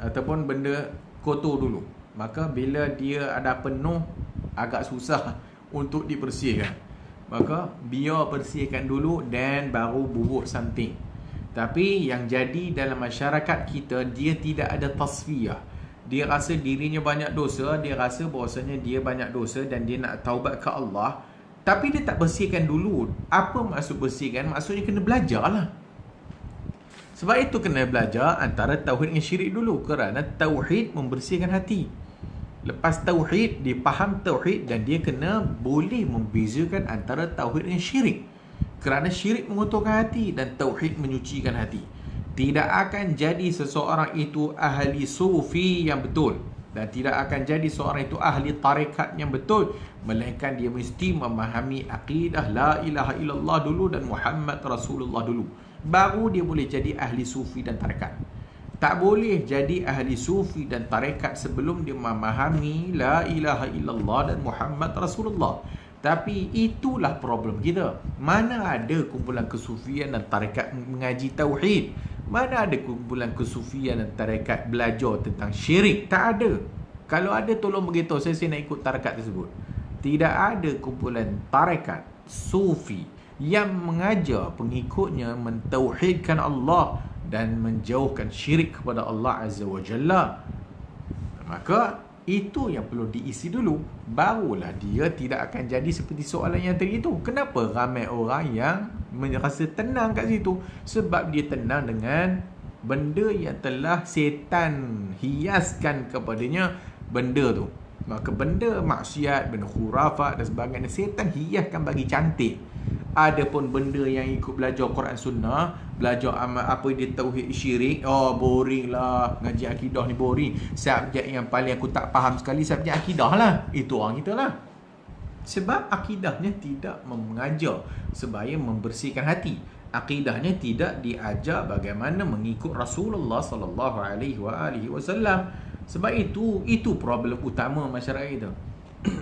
ataupun benda kotor dulu. maka bila dia ada penuh, agak susah untuk dibersihkan. Maka biar bersihkan dulu dan baru bubur something. Tapi yang jadi dalam masyarakat kita, dia tidak ada tasfiyah. Dia rasa dirinya banyak dosa, dia rasa bahawasanya dia banyak dosa dan dia nak taubat ke Allah, tapi dia tak bersihkan dulu. Apa maksud bersihkan? Maksudnya kena belajar lah. Sebab itu kena belajar antara tauhid dengan syirik dulu, kerana tauhid membersihkan hati. Lepas tauhid, dia faham tauhid dan dia kena boleh membezakan antara tauhid dengan syirik. Kerana syirik mengotorkan hati dan tauhid menyucikan hati. Tidak akan jadi seseorang itu ahli sufi yang betul, dan tidak akan jadi seorang itu ahli tarekat yang betul, melainkan dia mesti memahami akidah la ilaha illallah dulu dan Muhammad Rasulullah dulu. Baru dia boleh jadi ahli sufi dan tarekat. Tak boleh jadi ahli sufi dan tarekat sebelum dia memahami la ilaha illallah dan Muhammad Rasulullah. Tapi itulah problem kita. Mana ada kumpulan kesufian dan tarekat mengaji tauhid? Mana ada kumpulan kesufian dan tarekat belajar tentang syirik? Tak ada. Kalau ada, tolong beritahu saya nak ikut tarekat tersebut. Tidak ada kumpulan tarekat sufi yang mengajar pengikutnya mentauhidkan Allah dan menjauhkan syirik kepada Allah Azza wa Jalla. Maka itu yang perlu diisi dulu. Barulah dia tidak akan jadi seperti soalan yang tadi itu. Kenapa ramai orang yang merasa tenang kat situ? Sebab dia tenang dengan benda yang telah setan hiaskan kepadanya benda tu. Maka benda maksiat, benda khurafat dan sebagainya, setan hiaskan bagi cantik. Adapun benda yang ikut belajar Quran Sunnah, belajar apa dia tauhid syirik, oh boring lah, ngaji akidah ni boring. Subjek yang paling aku tak faham sekali subjek akidah lah. Itu orang kita lah. Sebab akidahnya tidak mengajar supaya membersihkan hati. Akidahnya tidak diajar bagaimana mengikut Rasulullah sallallahu alaihi wasallam. Sebab itu problem utama masyarakat kita.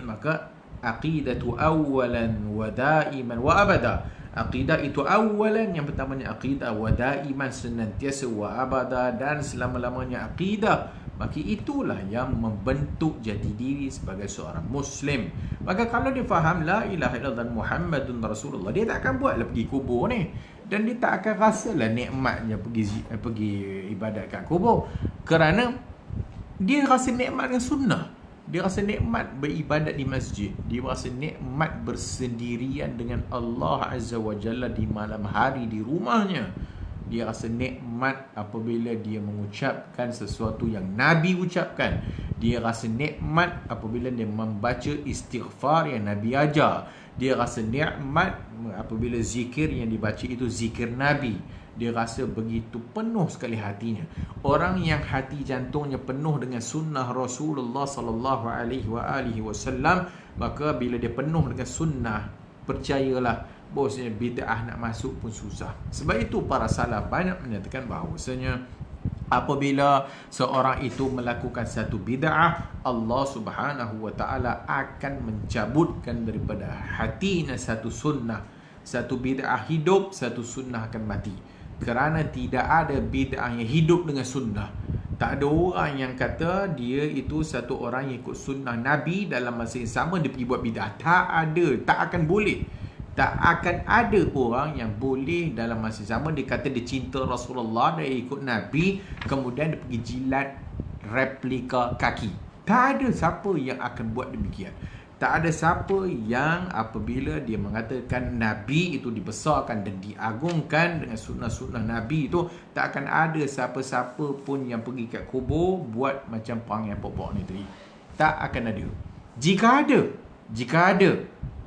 Maka aqidatu awalan wa daiman wa abada. Aqidah itu awalan, yang pertamanya aqidah, wa daiman, senantiasa, wa abada, dan selama-lamanya aqidah. Maka itulah yang membentuk jati diri sebagai seorang Muslim. Maka kalau dia faham la ilaha illallah Muhammadun Rasulullah, dia tak akan buatlah pergi kubur ni. Dan dia tak akan rasalah nikmatnya pergi ibadat kat kubur. Kerana dia rasa nikmat dengan sunnah. Dia rasa nikmat beribadat di masjid. Dia rasa nikmat bersendirian dengan Allah Azza wa Jalla di malam hari di rumahnya. Dia rasa nikmat apabila dia mengucapkan sesuatu yang Nabi ucapkan. Dia rasa nikmat apabila dia membaca istighfar yang Nabi ajar. Dia rasa nikmat apabila zikir yang dibaca itu zikir Nabi. Dia rasa begitu penuh sekali hatinya. Orang yang hati jantungnya penuh dengan sunnah Rasulullah sallallahu alaihi wasallam, maka bila dia penuh dengan sunnah, percayalah bahawasanya bid'ah nak masuk pun susah. Sebab itu para salaf banyak menyatakan bahawasanya apabila seorang itu melakukan satu bid'ah, Allah Subhanahu wa taala akan mencabutkan daripada hatinya satu sunnah. Satu bid'ah hidup, satu sunnah akan mati. Kerana tidak ada bid'ah yang hidup dengan sunnah. Tak ada orang yang kata dia itu satu orang yang ikut sunnah Nabi, dalam masa yang sama dia pergi buat bid'ah. Tak ada, tak akan boleh. Tak akan ada orang yang boleh dalam masa yang sama dia kata dia cinta Rasulullah, dia ikut Nabi, kemudian dia pergi jilat replika kaki. Tak ada siapa yang akan buat demikian. Tak ada siapa yang apabila dia mengatakan Nabi itu dibesarkan dan diagungkan dengan sunnah-sunnah Nabi itu, tak akan ada siapa-siapa pun yang pergi kat kubur buat macam perangai pokok ni tadi. Tak akan ada. Jika ada,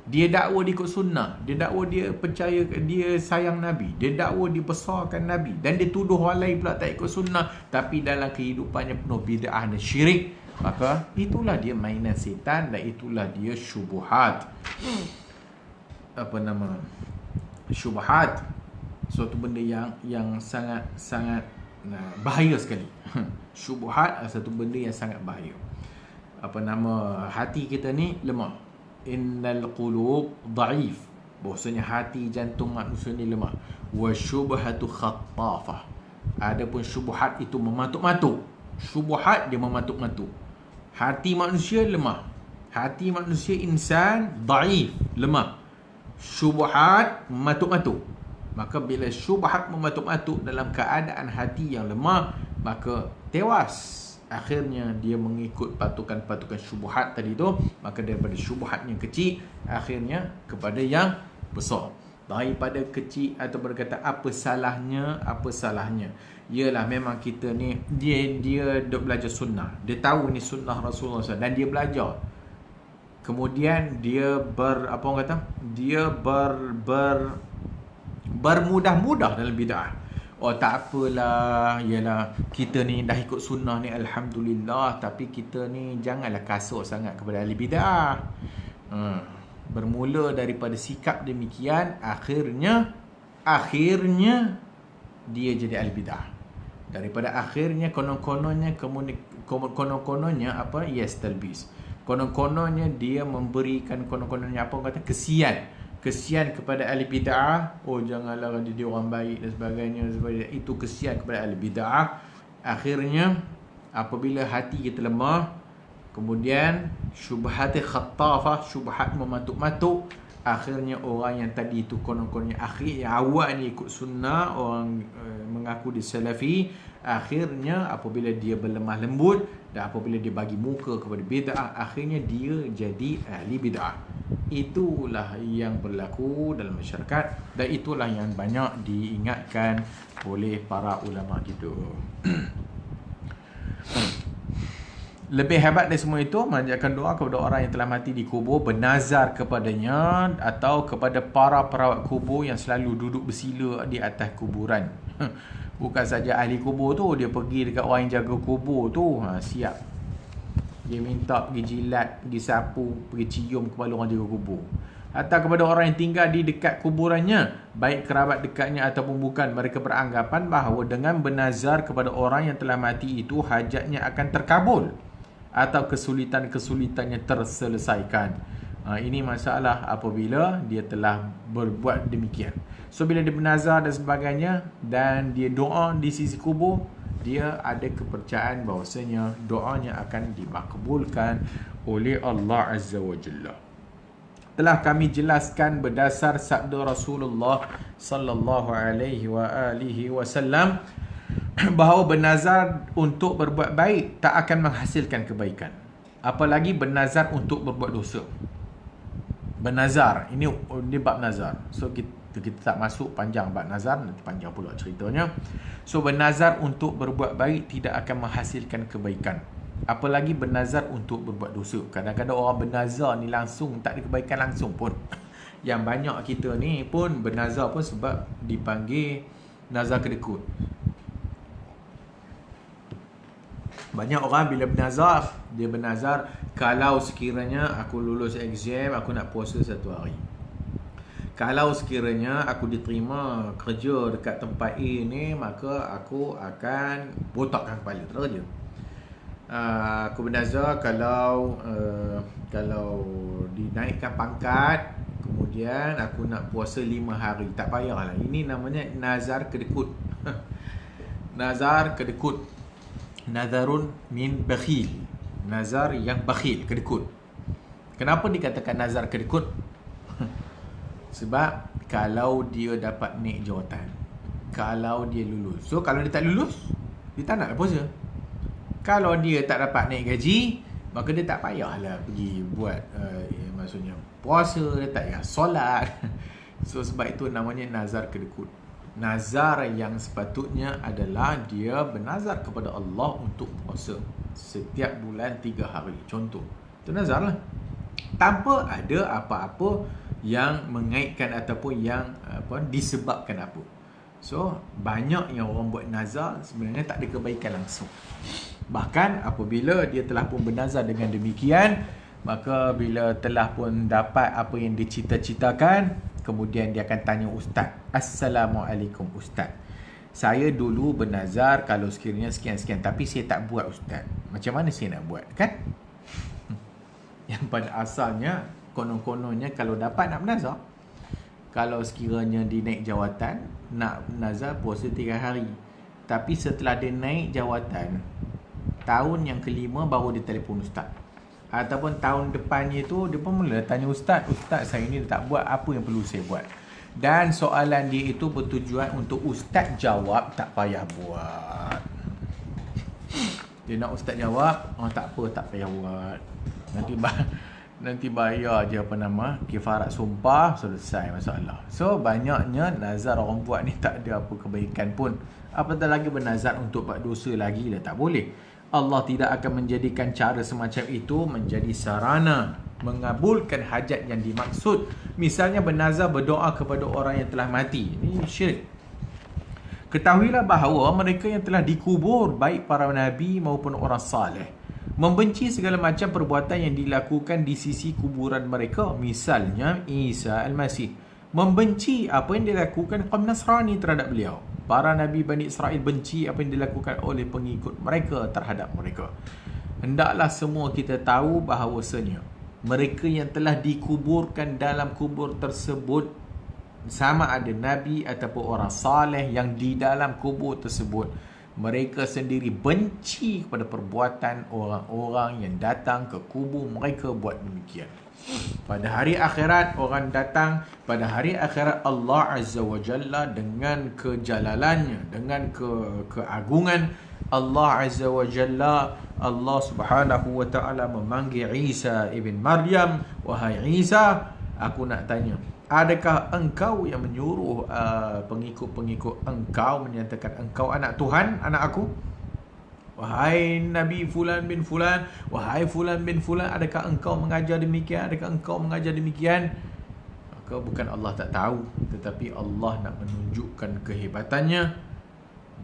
dia dakwa dia ikut sunnah, dia dakwa dia percaya, dia sayang Nabi, dia dakwa dia besarkan Nabi, dan dia tuduh orang lain pula tak ikut sunnah, tapi dalam kehidupannya penuh bid'ah dan syirik, maka itulah dia mainan setan dan itulah dia syubhat. Syubhat, suatu benda yang sangat bahaya sekali. Syubhat adalah satu benda yang sangat bahaya. Hati kita ni lemah. Innal qulub dhaif. Bahasanya hati jantung manusia ni lemah. Wa syubhatu khattafah. Adapun syubhat itu mematuk-matuk. Syubhat dia mematuk-matuk. Hati manusia lemah. Hati manusia insan daif, lemah. Syubhat mematuk-matuk. Maka bila syubhat mematuk-matuk dalam keadaan hati yang lemah, maka tewas. Akhirnya dia mengikut patukan-patukan syubhat tadi tu. Maka daripada syubhat yang kecil, akhirnya kepada yang besar. Daripada kecil atau berkata apa salahnya, ialah memang kita ni dia duk belajar sunnah. Dia tahu ni sunnah Rasulullah SAW dan dia belajar. Kemudian dia bermudah-mudah dalam bid'ah. Oh tak apalah, ialah kita ni dah ikut sunnah ni alhamdulillah, tapi kita ni janganlah kasut sangat kepada ahli bid'ah. Bermula daripada sikap demikian, akhirnya dia jadi ahli bid'ah. Daripada akhirnya konon-kononnya apa? Yes, talbis. Konon-kononnya dia memberikan konon-kononnya apa kata kesian kepada ahli bid'ah. Oh janganlah dia orang baik dan sebagainya. Itu kesian kepada ahli bid'ah. Akhirnya apabila hati kita lemah, kemudian syubhat khattafah, syubhat mematuk-matuk, akhirnya orang yang tadi itu konon-kononnya awal ni ikut sunnah, orang mengaku dia salafi, akhirnya apabila dia berlemah lembut dan apabila dia bagi muka kepada bid'ah, akhirnya dia jadi ahli bid'ah. Itulah yang berlaku dalam masyarakat dan itulah yang banyak diingatkan oleh para ulama kita. Lebih hebat dari semua itu, memanjatkan doa kepada orang yang telah mati di kubur, bernazar kepadanya atau kepada para perawat kubur yang selalu duduk bersila di atas kuburan. Bukan saja ahli kubur tu, dia pergi dekat orang yang jaga kubur tu, siap. Dia minta pergi jilat, pergi sapu, pergi cium kepala orang jaga kubur. Atau kepada orang yang tinggal di dekat kuburannya, baik kerabat dekatnya ataupun bukan, mereka beranggapan bahawa dengan bernazar kepada orang yang telah mati itu, hajatnya akan terkabul atau kesulitan-kesulitannya terselesaikan. Ini masalah apabila dia telah berbuat demikian. So bila dia bernazar dan sebagainya dan dia doa di sisi kubur, dia ada kepercayaan bahawasanya doanya akan dimakbulkan oleh Allah Azza wa Jalla. Telah kami jelaskan berdasar sabda Rasulullah sallallahu alaihi wasallam bahawa bernazar untuk berbuat baik tak akan menghasilkan kebaikan, apalagi bernazar untuk berbuat dosa. Bernazar, ini bab nazar. So kita tak masuk panjang bab nazar, nanti panjang pula ceritanya. So bernazar untuk berbuat baik tidak akan menghasilkan kebaikan, apalagi bernazar untuk berbuat dosa. Kadang-kadang orang bernazar ni langsung tak ada kebaikan langsung pun. Yang banyak kita ni pun bernazar pun sebab dipanggil nazar kedekut. Banyak orang bila bernazar, dia bernazar, kalau sekiranya aku lulus exam, aku nak puasa 1 hari. Kalau sekiranya aku diterima kerja dekat tempat A ni, maka aku akan botakkan kepala, tak kerja. Aku bernazar kalau dinaikkan pangkat, kemudian aku nak puasa 5 hari. Tak payahlah. Ini namanya nazar kedekut. Nazar kedekut. Nazarun min bakhil. Nazar yang bakhil, kedekut. Kenapa dikatakan nazar kedekut? Sebab kalau dia dapat naik jawatan, kalau dia lulus. So kalau dia tak lulus, dia tak nak puasa. Kalau dia tak dapat naik gaji, maka dia tak payahlah pergi buat maksudnya puasa, dia tak payah solat. So sebab itu namanya nazar kedekut. Nazar yang sepatutnya adalah dia bernazar kepada Allah untuk puasa setiap bulan 3 hari. Contoh, itu nazar lah, tanpa ada apa-apa yang mengaitkan ataupun yang disebabkan apa. So banyak yang orang buat nazar sebenarnya tak ada kebaikan langsung. Bahkan apabila dia telah pun bernazar dengan demikian, maka bila telah pun dapat apa yang dicita-citakan, kemudian dia akan tanya ustaz, Assalamualaikum ustaz, saya dulu bernazar kalau sekiranya sekian-sekian, tapi saya tak buat ustaz. Macam mana saya nak buat, kan? Yang pada asalnya konon-kononnya kalau dapat nak bernazar, kalau sekiranya dinaik jawatan, nak bernazar puasa 3 hari. Tapi setelah dia naik jawatan, tahun yang kelima baru dia telefon ustaz. Ataupun tahun depannya tu dia pun mula tanya ustaz, ustaz saya ni tak buat, apa yang perlu saya buat? Dan soalan dia itu bertujuan untuk ustaz jawab, tak payah buat. Dia nak ustaz jawab, tak apa, tak payah buat. Nanti bayar je kifarat sumpah, selesai masalah. So banyaknya nazar orang buat ni tak ada apa kebaikan pun. Apatah lagi bernazar untuk buat dosa lagi dah tak boleh. Allah tidak akan menjadikan cara semacam itu menjadi sarana mengabulkan hajat yang dimaksud. Misalnya bernazar berdoa kepada orang yang telah mati. Ini syirik. Ketahuilah bahawa mereka yang telah dikubur, baik para nabi maupun orang saleh, membenci segala macam perbuatan yang dilakukan di sisi kuburan mereka. Misalnya Isa Al-Masih membenci apa yang dilakukan kaum Nasrani terhadap beliau. Para Nabi Bani Israel benci apa yang dilakukan oleh pengikut mereka terhadap mereka. Hendaklah semua kita tahu bahawasanya mereka yang telah dikuburkan dalam kubur tersebut, sama ada Nabi ataupun orang saleh yang di dalam kubur tersebut, mereka sendiri benci kepada perbuatan orang-orang yang datang ke kubur mereka buat demikian. Pada hari akhirat, orang datang pada hari akhirat, Allah Azza wa Jalla dengan kejalalannya, dengan keagungan Allah Azza wa Jalla, Allah Subhanahu wa Ta'ala memanggil Isa ibn Maryam, wahai Isa, aku nak tanya, adakah engkau yang menyuruh pengikut-pengikut engkau menyatakan engkau anak Tuhan, anak aku? Wahai Nabi Fulan bin Fulan, wahai Fulan bin Fulan, adakah engkau mengajar demikian? Adakah engkau mengajar demikian? Maka bukan Allah tak tahu, tetapi Allah nak menunjukkan kehebatannya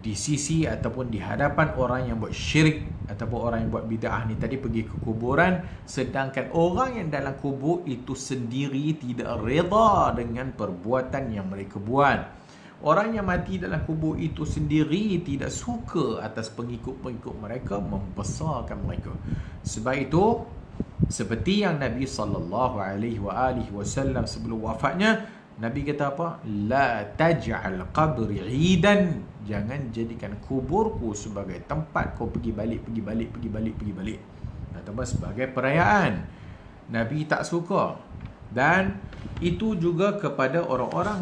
di sisi ataupun di hadapan orang yang buat syirik ataupun orang yang buat bid'ah ni tadi pergi ke kuburan, sedangkan orang yang dalam kubur itu sendiri tidak reda dengan perbuatan yang mereka buat. Orang yang mati dalam kubur itu sendiri tidak suka atas pengikut-pengikut mereka, membesarkan mereka. Sebab itu, seperti yang Nabi SAW sebelum wafatnya, Nabi kata apa? La taj'al qabri 'idan. Jangan jadikan kuburku sebagai tempat kau pergi balik. Atau sebagai perayaan. Nabi tak suka. Dan itu juga kepada orang-orang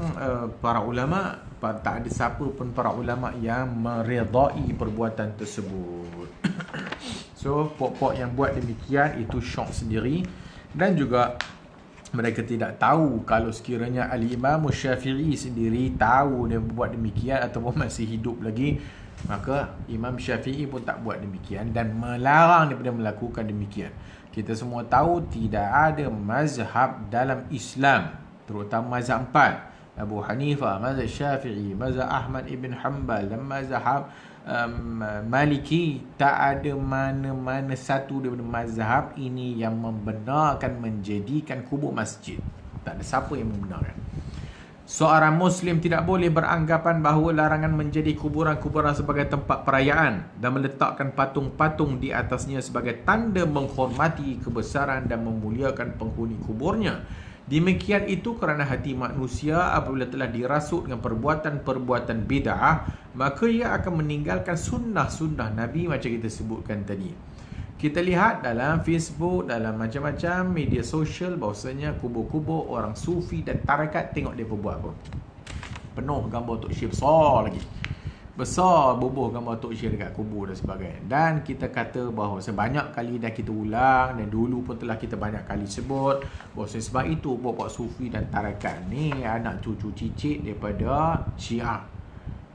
para ulama, tak ada siapa pun para ulama yang meredai perbuatan tersebut. So pok-pok yang buat demikian itu syok sendiri. Dan juga mereka tidak tahu kalau sekiranya Al-Imam Syafi'i sendiri tahu dia buat demikian ataupun masih hidup lagi, maka Imam Syafi'i pun tak buat demikian dan melarang daripada melakukan demikian. Kita semua tahu tidak ada mazhab dalam Islam, terutama mazhab 4, Abu Hanifah, mazhab Syafi'i, mazhab Ahmad ibn Hanbal dan mazhab Maliki, tak ada mana-mana satu daripada mazhab ini yang membenarkan menjadikan kubur masjid. Tak ada siapa yang membenarkan. Seorang Muslim tidak boleh beranggapan bahawa larangan menjadi kuburan-kuburan sebagai tempat perayaan dan meletakkan patung-patung di atasnya sebagai tanda menghormati kebesaran dan memuliakan penghuni kuburnya. Demikian itu kerana hati manusia apabila telah dirasuk dengan perbuatan-perbuatan bid'ah, maka ia akan meninggalkan sunnah-sunnah Nabi macam kita sebutkan tadi. Kita lihat dalam Facebook, dalam macam-macam media sosial, bahawasanya kubur-kubur orang sufi dan tarekat, tengok dia buat apa. Penuh gambar Tok Syekh besar lagi. Besar bubuh gambar Tok Syekh dekat kubur dan sebagainya. Dan kita kata bahawa sebanyak kali dah kita ulang, dan dulu pun telah kita banyak kali sebut bahawa sebab itu puak-puak sufi dan tarekat ni anak cucu cicit daripada Syiah.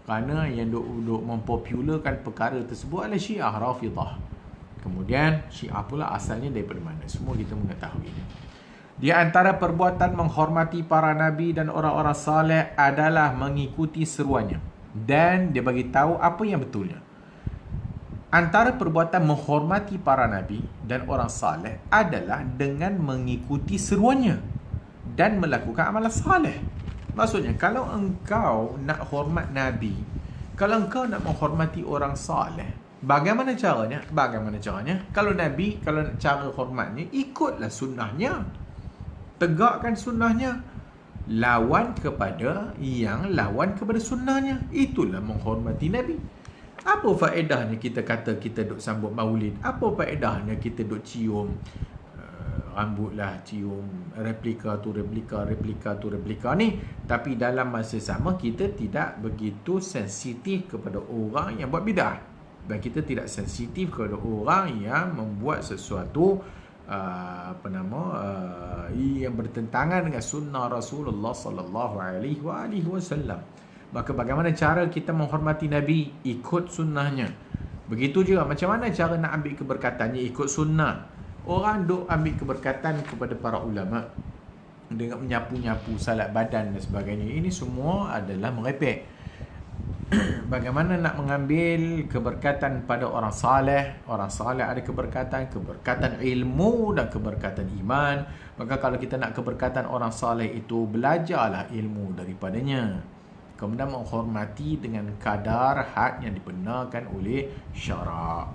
Kerana yang duk mempopularkan perkara tersebut adalah Syiah Rafidah. Kemudian Syiah pula asalnya daripada mana? Semua kita mengetahui. Di antara perbuatan menghormati para nabi dan orang-orang saleh adalah mengikuti seruannya, dan dia bagi tahu apa yang betulnya. Antara perbuatan menghormati para nabi dan orang saleh adalah dengan mengikuti seruannya dan melakukan amalan saleh. Maksudnya, kalau engkau nak hormat nabi, kalau engkau nak menghormati orang saleh, bagaimana caranya? Kalau Nabi, kalau cara hormatnya, ikutlah sunnahnya. Tegakkan sunnahnya. Lawan kepada yang lawan kepada sunnahnya. Itulah menghormati Nabi. Apa faedahnya kita kata kita duk sambut maulid? Apa faedahnya kita duk cium rambut lah, cium replika tu replika ni, tapi dalam masa sama kita tidak begitu sensitif kepada orang yang buat bidah, dan kita tidak sensitif kepada orang yang membuat sesuatu yang bertentangan dengan sunnah Rasulullah sallallahu alaihi wasallam. Maka bagaimana cara kita menghormati Nabi? Ikut sunnahnya. Begitu juga macam mana cara nak ambil keberkatannya? Ikut sunnah. Orang duk ambil keberkatan kepada para ulama dengan menyapu-nyapu, salat badan dan sebagainya. Ini semua adalah merepek. Bagaimana nak mengambil keberkatan pada orang saleh? Orang saleh ada keberkatan ilmu dan keberkatan iman. Maka kalau kita nak keberkatan orang saleh itu, belajarlah ilmu daripadanya. Kemudian menghormati dengan kadar had yang dibenarkan oleh syarak.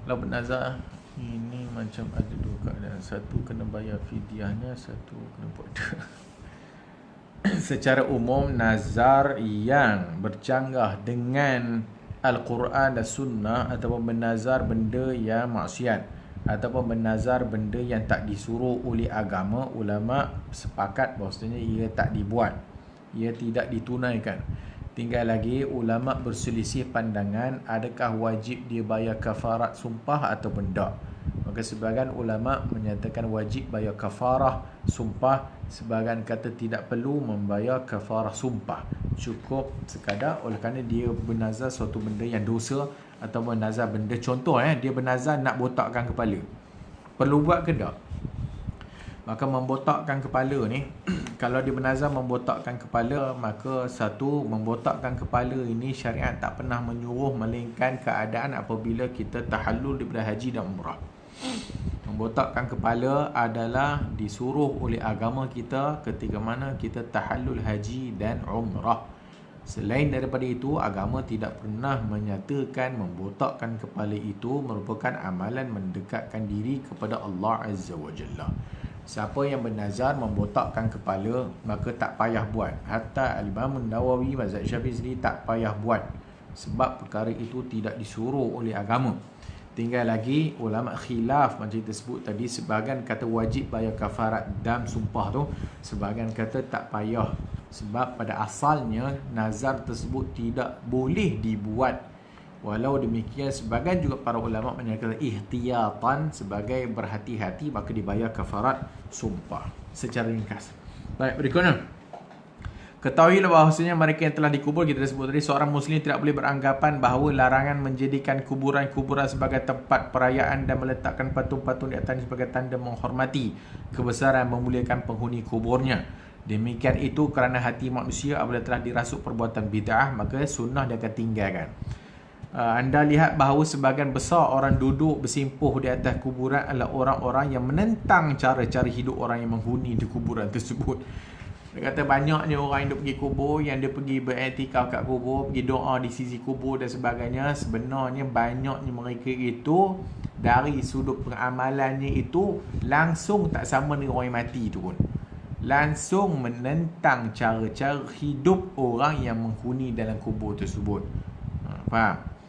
Kalau bernazar ini macam ada dua keadaan. Satu kena bayar fidyahnya, satu kena buat dua. Secara umum, nazar yang bercanggah dengan Al-Quran dan Sunnah, ataupun bernazar benda yang maksiat, ataupun bernazar benda yang tak disuruh oleh agama, ulama sepakat bahawasanya ia tak dibuat, ia tidak ditunaikan. Tinggal lagi ulama berselisih pandangan, adakah wajib dia bayar kafarat sumpah ataupun tak. Maka sebahagian ulama menyatakan wajib bayar kafarah sumpah, sebahagian kata tidak perlu membayar kafarah sumpah, cukup sekadar oleh kerana dia bernazar suatu benda yang dosa, atau bernazar benda, contoh dia bernazar nak botakkan kepala. Perlu buat ke tak? Maka membotakkan kepala ni kalau dia bernazar membotakkan kepala, maka satu, membotakkan kepala ini syariat tak pernah menyuruh, melainkan keadaan apabila kita tahallul daripada haji dan umrah. Membotakkan kepala adalah disuruh oleh agama kita ketika mana kita tahallul haji dan umrah. Selain daripada itu, agama tidak pernah menyatakan membotakkan kepala itu merupakan amalan mendekatkan diri kepada Allah Azza wa Jalla. Siapa yang bernazar membotakkan kepala, maka tak payah buat. Hatta Al-Imam Nawawi mazhab Syafi'i sendiri tak payah buat, sebab perkara itu tidak disuruh oleh agama. Tinggal lagi ulama khilaf macam kita sebut tadi, sebahagian kata wajib bayar kafarat dam sumpah tu, sebahagian kata tak payah, sebab pada asalnya nazar tersebut tidak boleh dibuat. Walau demikian, sebahagian juga para ulama menyatakan ihtiyatan, sebagai berhati-hati, maka dibayar kafarat sumpah. Secara ringkas. Baik, berikutnya. Ketahuilah bahawasanya mereka yang telah dikubur, kita dah sebut tadi, seorang muslim tidak boleh beranggapan bahawa larangan menjadikan kuburan-kuburan sebagai tempat perayaan dan meletakkan patung-patung di atasnya sebagai tanda menghormati kebesaran, memuliakan penghuni kuburnya. Demikian itu kerana hati manusia apabila telah dirasuk perbuatan bid'ah, maka sunnah dia akan tinggalkan. Anda lihat bahawa sebahagian besar orang duduk bersimpuh di atas kuburan adalah orang-orang yang menentang cara-cara hidup orang yang menghuni di kuburan tersebut. Dia kata banyaknya orang yang duduk pergi kubur, yang dia pergi beriktikaf kat kubur, pergi doa di sisi kubur dan sebagainya. Sebenarnya banyaknya mereka itu dari sudut pengamalannya itu langsung tak sama dengan orang yang mati itu pun. Langsung menentang cara-cara hidup orang yang menghuni dalam kubur tersebut. Faham?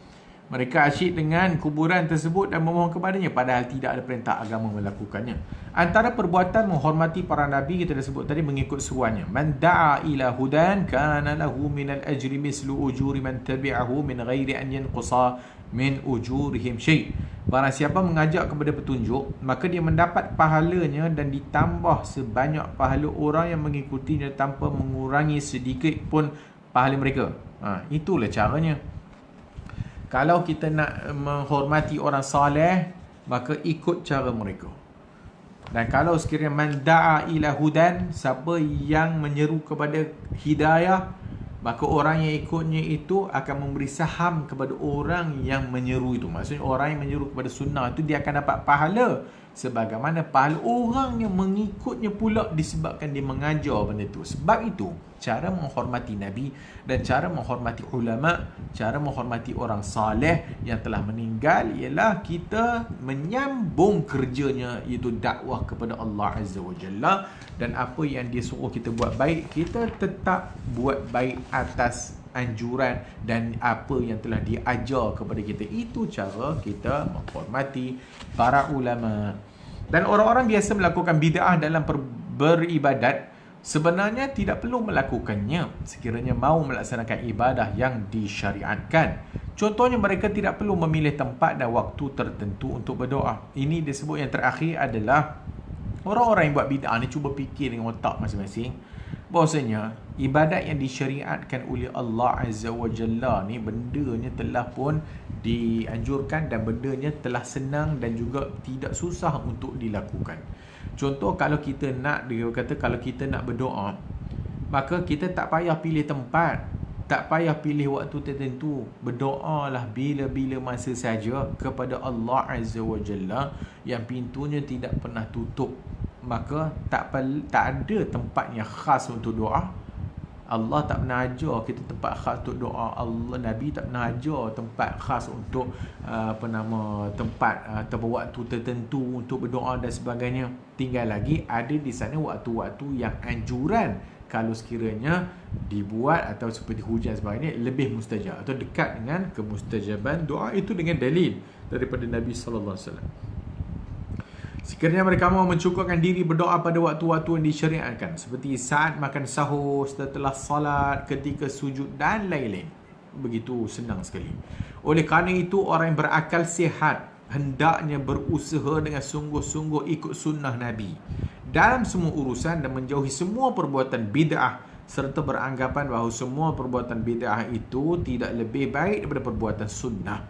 Mereka asyik dengan kuburan tersebut dan memohon kepadanya, padahal tidak ada perintah agama melakukannya. Antara perbuatan menghormati para nabi, kita dah sebut tadi, mengikut seruannya. Man da'a ila hudan kana lahu minal ajri mislu ujuri man tabi'ahu min ghairi an yanqusa min ujurihim syai'. Barang siapa mengajak kepada petunjuk, maka dia mendapat pahalanya dan ditambah sebanyak pahala orang yang mengikutinya tanpa mengurangi sedikit pun pahala mereka. Itulah caranya. Kalau kita nak menghormati orang saleh, maka ikut cara mereka. Dan kalau sekiranya man da'a ila hudan, siapa yang menyeru kepada hidayah, maka orang yang ikutnya itu akan memberi saham kepada orang yang menyeru itu. Maksudnya orang yang menyeru kepada sunnah itu, dia akan dapat pahala sebagaimana pahala orang yang mengikutnya pula disebabkan dia mengajar benda itu. Sebab itu cara menghormati Nabi dan cara menghormati ulama, cara menghormati orang saleh yang telah meninggal ialah kita menyambung kerjanya, iaitu dakwah kepada Allah Azza wa Jalla, dan apa yang dia suruh kita buat baik, kita tetap buat baik atas anjuran dan apa yang telah diajar kepada kita. Itu cara kita menghormati para ulama. Dan orang-orang biasa melakukan bid'ah dalam beribadat sebenarnya tidak perlu melakukannya sekiranya mahu melaksanakan ibadah yang disyariatkan. Contohnya, mereka tidak perlu memilih tempat dan waktu tertentu untuk berdoa. Ini disebut yang terakhir adalah orang-orang yang buat bid'ah ni cuba fikir dengan otak masing-masing bahawasanya ibadat yang disyariatkan oleh Allah Azza wa Jalla ni bendanya telah pun dianjurkan dan bendanya telah senang dan juga tidak susah untuk dilakukan. Contoh, kalau kita nak, dia kata kalau kita nak berdoa, maka kita tak payah pilih tempat, tak payah pilih waktu tertentu. Berdoalah bila-bila masa saja kepada Allah Azza wa Jalla yang pintunya tidak pernah tutup. Maka tak ada tempat yang khas untuk doa. Allah tak pernah ajar kita tempat khas untuk doa. Nabi tak pernah ajar tempat khas untuk tempat atau waktu tertentu untuk berdoa dan sebagainya. Tinggal lagi ada di sana waktu-waktu yang anjuran kalau sekiranya dibuat atau seperti hujan sebagainya lebih mustajab atau dekat dengan kemustajaban doa itu dengan dalil daripada Nabi sallallahu alaihi wasallam. Sekiranya mereka mahu mencukupkan diri berdoa pada waktu-waktu yang disyariatkan, seperti saat makan sahur, setelah salat, ketika sujud dan lain-lain. Begitu senang sekali. Oleh kerana itu, orang yang berakal sihat hendaknya berusaha dengan sungguh-sungguh ikut sunnah Nabi dalam semua urusan dan menjauhi semua perbuatan bid'ah, serta beranggapan bahawa semua perbuatan bid'ah itu tidak lebih baik daripada perbuatan sunnah.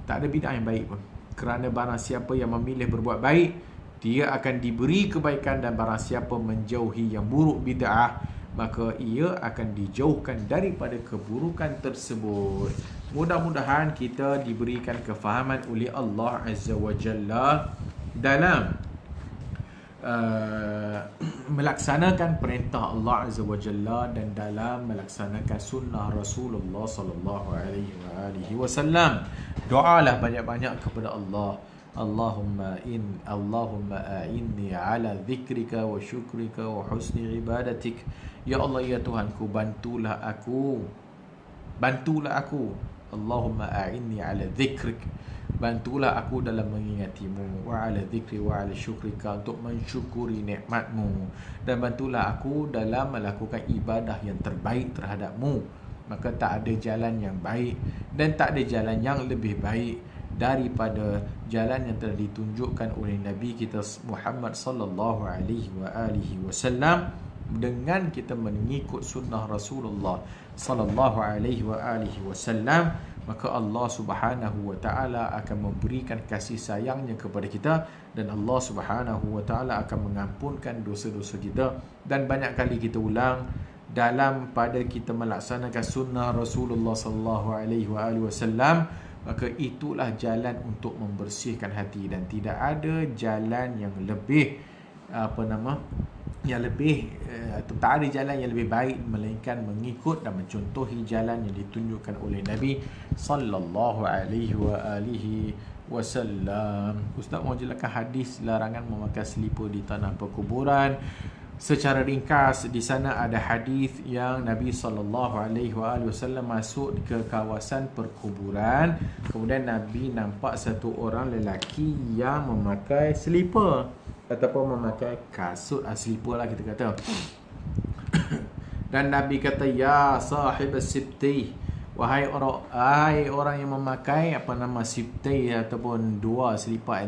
Tak ada bid'ah yang baik pun. Kerana barang siapa yang memilih berbuat baik, dia akan diberi kebaikan, dan barang siapa menjauhi yang buruk bid'ah, maka ia akan dijauhkan daripada keburukan tersebut. Mudah-mudahan kita diberikan kefahaman oleh Allah Azza wa Jalla dalam melaksanakan perintah Allah Azza wa Jalla dan dalam melaksanakan sunnah Rasulullah sallallahu alaihi wasallam. Doalah banyak-banyak kepada Allah. Allahumma a'inni ala dhikrika wa syukrika wa husni ibadatik. Ya Allah, ya Tuhanku, bantulah aku. Allahumma a'inni ala dhikrik, bantulah aku dalam mengingatimu, wa ala dhikri wa ala syukrika, untuk mensyukuri nikmatmu, dan bantulah aku dalam melakukan ibadah yang terbaik terhadapmu. Maka tak ada jalan yang baik dan tak ada jalan yang lebih baik daripada jalan yang telah ditunjukkan oleh Nabi kita Muhammad sallallahu alaihi wasallam, dengan kita mengikut sunnah Rasulullah sallallahu alaihi wasallam. Maka Allah Subhanahu wa taala akan memberikan kasih sayangnya kepada kita, dan Allah Subhanahu wa taala akan mengampunkan dosa-dosa kita. Dan banyak kali kita ulang dalam pada kita melaksanakan sunnah Rasulullah sallallahu alaihi wasallam, maka itulah jalan untuk membersihkan hati, dan tidak ada jalan yang lebih tak ada jalan yang lebih baik melainkan mengikut dan mencontohi jalan yang ditunjukkan oleh Nabi sallallahu alaihi wasallam. Ustaz mahu jelaskan hadis larangan memakai selipar di tanah perkuburan. Secara ringkas, di sana ada hadis yang Nabi SAW masuk ke kawasan perkuburan. Kemudian Nabi nampak satu orang lelaki yang memakai selipar ataupun memakai kasut, selipar lah kita kata. Dan Nabi kata, ya sahib as-sibti, wahai orang yang memakai sibti ataupun dua selipar,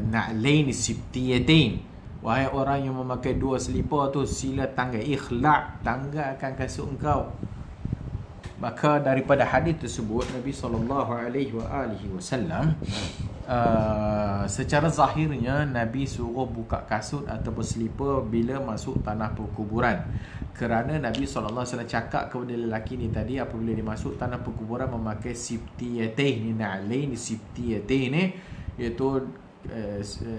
na'lain sibtiyatain, wahai orang yang memakai dua selipar tu, sila tanggalkan kasut engkau. Maka daripada hadis tersebut Nabi sallallahu alaihi wasallam secara zahirnya Nabi suruh buka kasut ataupun selipar bila masuk tanah perkuburan, kerana Nabi SAW cakap kepada lelaki ni tadi, apabila dia masuk tanah perkuburan memakai sibtiyatain ni, na'lain sibtiyatain ni, iaitu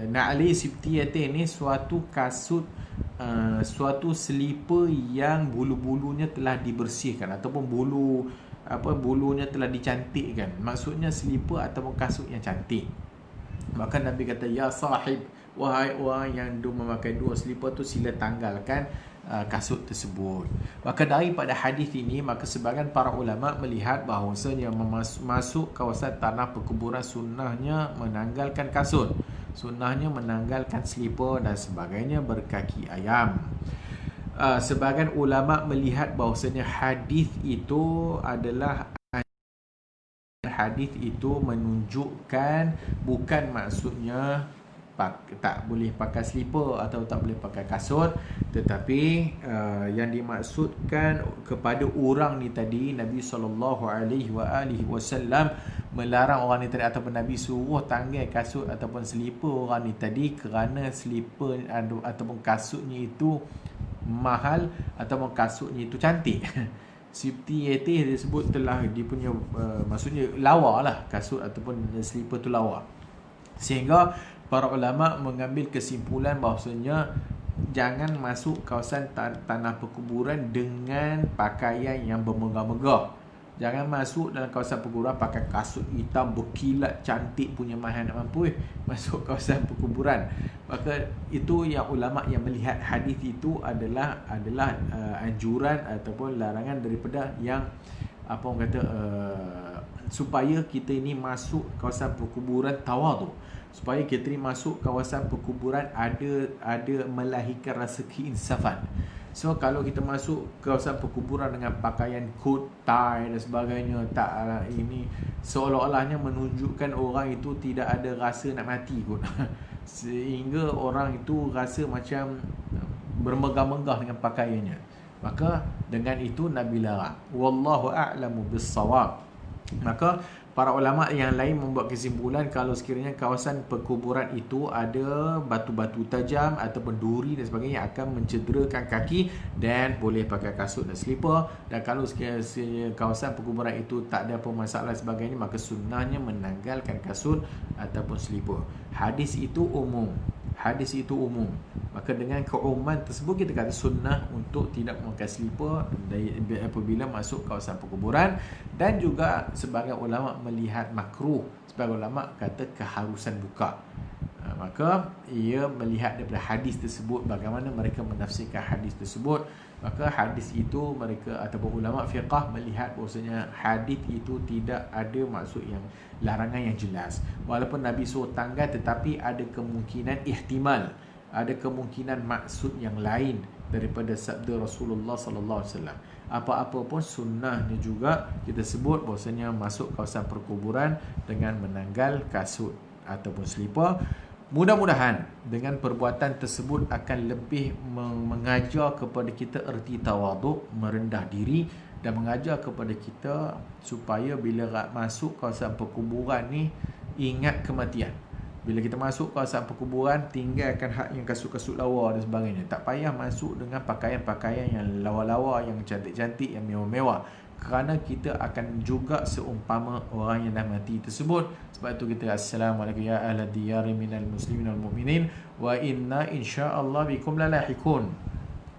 na'lain sibtiyatain ni suatu kasut, suatu selipar yang bulu-bulunya telah dibersihkan ataupun bulunya telah dicantikkan. Maksudnya selipar ataupun kasut yang cantik. Maka Nabi kata, ya sahib, wahai orang yang memakai dua selipar tu, sila tanggalkan kasut tersebut. Maka daripada hadis ini, maka sebahagian para ulama melihat bahawasanya masuk kawasan tanah perkuburan sunnahnya menanggalkan kasut, sunnahnya menanggalkan selipar dan sebagainya berkaki ayam. Sebahagian ulama melihat bahawasanya hadis itu menunjukkan bukan maksudnya tak boleh pakai selipar atau tak boleh pakai kasut, tetapi yang dimaksudkan kepada orang ni tadi, Nabi SAW melarang orang ni tadi, ataupun Nabi suruh tanggal kasut ataupun selipar orang ni tadi kerana selipar ataupun kasutnya itu mahal ataupun kasutnya itu cantik. Sibtiyatain disebut telah dia punya maksudnya lawa lah, kasut ataupun selipar tu lawa, sehingga para ulama mengambil kesimpulan bahawasanya jangan masuk kawasan tanah perkuburan dengan pakaian yang bermegah-megah. Jangan masuk dalam kawasan perkuburan pakai kasut hitam berkilat cantik punya, mahal nak mampu masuk kawasan perkuburan. Maka itu yang ulama yang melihat hadis itu adalah anjuran ataupun larangan daripada yang apa orang kata supaya kita ini masuk kawasan perkuburan tawaduk, supaya kita ini masuk kawasan perkuburan ada melahirkan rasa keinsafan. So kalau kita masuk kawasan perkuburan dengan pakaian coat, tie dan sebagainya, ini seolah-olahnya menunjukkan orang itu tidak ada rasa nak mati kot. Sehingga orang itu rasa macam bermegah-megah dengan pakaiannya. Maka dengan itu Nabi larang. Wallahu a'lamu bis-shawab. Maka para ulama yang lain membuat kesimpulan kalau sekiranya kawasan perkuburan itu ada batu-batu tajam ataupun duri dan sebagainya yang akan mencederakan kaki, dan boleh pakai kasut dan selipar. Dan kalau sekiranya kawasan perkuburan itu tak ada apa masalah sebagainya, maka sunnahnya menanggalkan kasut ataupun selipar. Hadis itu umum. Maka dengan keumuman tersebut kita kata sunnah untuk tidak memakai selipar apabila masuk kawasan perkuburan. Dan juga sebagian ulama melihat makruh, sebagian ulama kata keharusan buka. Maka ia melihat daripada hadis tersebut bagaimana mereka menafsirkan hadis tersebut. Maka hadis itu mereka ataupun ulama fiqah melihat bahawasanya hadis itu tidak ada maksud yang larangan yang jelas. Walaupun Nabi suruh tanggal, tetapi ada kemungkinan ihtimal, ada kemungkinan maksud yang lain daripada sabda Rasulullah sallallahu alaihi wasallam. Apa-apa pun sunnahnya juga kita sebut bahawasanya masuk kawasan perkuburan dengan menanggal kasut ataupun selipar. Mudah-mudahan dengan perbuatan tersebut akan lebih mengajar kepada kita erti tawaduk, merendah diri, dan mengajar kepada kita supaya bila masuk kawasan perkuburan ni ingat kematian. Bila kita masuk kawasan perkuburan, tinggalkan hak yang kasut-kasut lawa dan sebagainya. Tak payah masuk dengan pakaian-pakaian yang lawa-lawa, yang cantik-cantik, yang mewah-mewah, kerana kita akan juga seumpama orang yang dah mati tersebut. Sebab itu kita assalamualaikum ya ahla diyari minal muslimin wal mu'minin wa inna insyaallah bikum lalahiqun.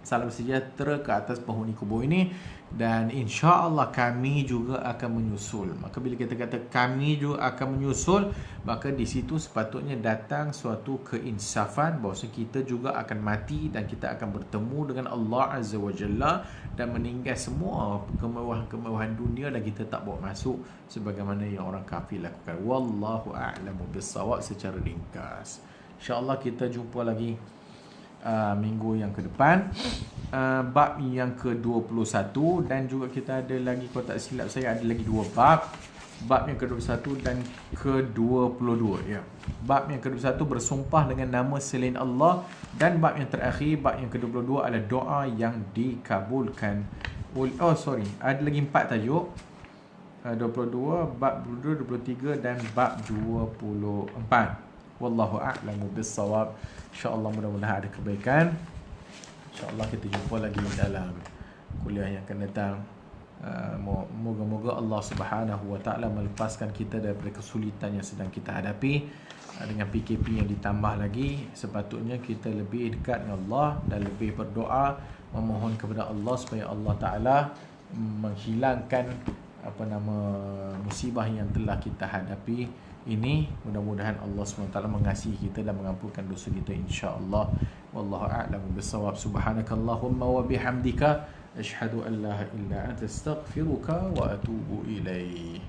Salam sejahtera ke atas penghuni kubur ini, dan insya-Allah kami juga akan menyusul. Maka bila kita kata kami juga akan menyusul, maka di situ sepatutnya datang suatu keinsafan bahawa kita juga akan mati dan kita akan bertemu dengan Allah Azza wa Jalla dan meninggal semua kemewahan-kemewahan dunia, dan kita tak bawa masuk sebagaimana yang orang kafir lakukan. Wallahu a'lamu bis-shawab secara ringkas. Insya-Allah kita jumpa lagi minggu yang ke depan, bab yang ke-21, dan juga kita ada lagi, kalau tak silap saya ada lagi dua bab yang ke-21 dan ke-22 ya. Bab yang ke-21 bersumpah dengan nama selain Allah, dan bab yang terakhir, bab yang ke-22 adalah doa yang dikabulkan. Ada lagi 4 tajuk. 22, bab 22, 23 dan bab 24. Wallahu a'lamu bissawab. InsyaAllah mudah-mudahan ada kebaikan. InsyaAllah kita jumpa lagi dalam kuliah yang akan datang. Moga-moga Allah Subhanahu wa ta'ala melepaskan kita daripada kesulitan yang sedang kita hadapi. Dengan PKP yang ditambah lagi, sepatutnya kita lebih dekat dengan Allah dan lebih berdoa, memohon kepada Allah supaya Allah Ta'ala menghilangkan musibah yang telah kita hadapi ini. Mudah-mudahan Allah SWT mengasihi kita dan mengampunkan dosa kita, insya-Allah. Wallahu a'lamu bissawab. Subhanakallahumma wa bihamdika asyhadu an la ilaha illa anta astaghfiruka wa atubu ilaik.